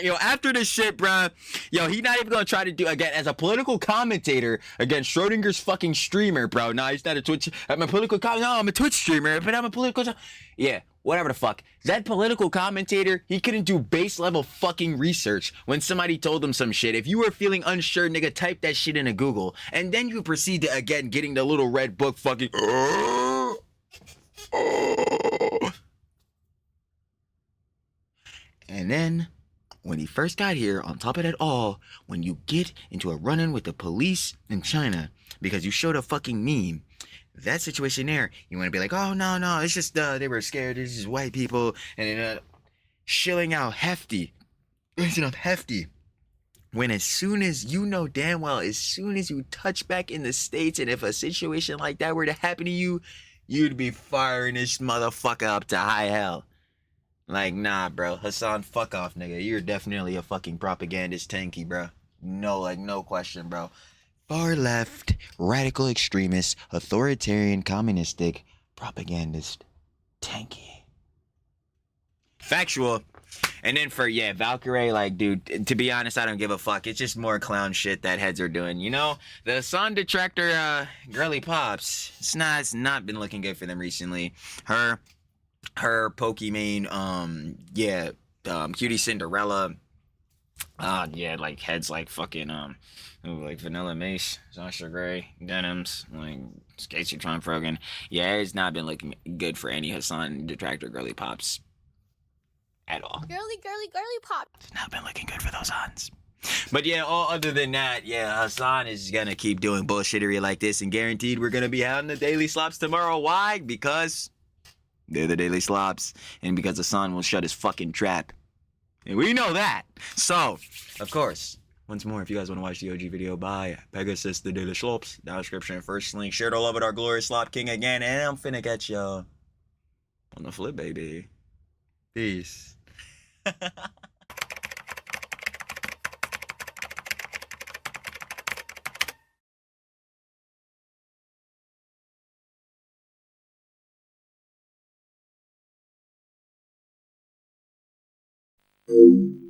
yo, after this shit, bro, yo, he not even gonna try to do, again, as a political commentator against Schrodinger's fucking streamer, bro. Nah, he's not a Twitch, I'm a political no, I'm a Twitch streamer, but I'm a political, yeah, whatever the fuck. That political commentator, he couldn't do base level fucking research when somebody told him some shit. If you were feeling unsure, nigga, type that shit into Google. And then you proceed to, again, getting the little red book fucking, And then, when he first got here, on top of that all, when you get into a run-in with the police in China because you showed a fucking meme, that situation there, you want to be like, oh, no, it's just, they were scared, it's just white people, and then, shilling out hefty, when as soon as you know damn well, as soon as you touch back in the States, and if a situation like that were to happen to you, you'd be firing this motherfucker up to high hell. Like, nah, bro. Hasan, fuck off, nigga. You're definitely a fucking propagandist tanky, bro. No, like, no question, bro. Far left, radical extremist, authoritarian, communistic, propagandist, tanky. Factual. And then for, yeah, Valkyrie, like, dude, to be honest, I don't give a fuck. It's just more clown shit that heads are doing, you know? The Hasan detractor, girly pops, it's not been looking good for them recently. Her Pokimane, Cutie Cinderella, yeah, like, heads like fucking, like Vanilla Mace, Sasha Grey, Denims, like, Skates you trying Frogan. Yeah, it's not been looking good for any Hasan detractor girly pops at all. Girly pop. It's not been looking good for those Hans. But yeah, all other than that, yeah, Hasan is gonna keep doing bullshittery like this, and guaranteed we're gonna be having the daily slops tomorrow. Why? Because they're the daily slops, and because Hasan will shut his fucking trap. And we know that. So, of course, once more, if you guys want to watch the OG video by Pegasus, the daily slops, down description, first link, shared all over our glorious slop king again, and I'm finna catch y'all on the flip, baby. Peace. Thank you.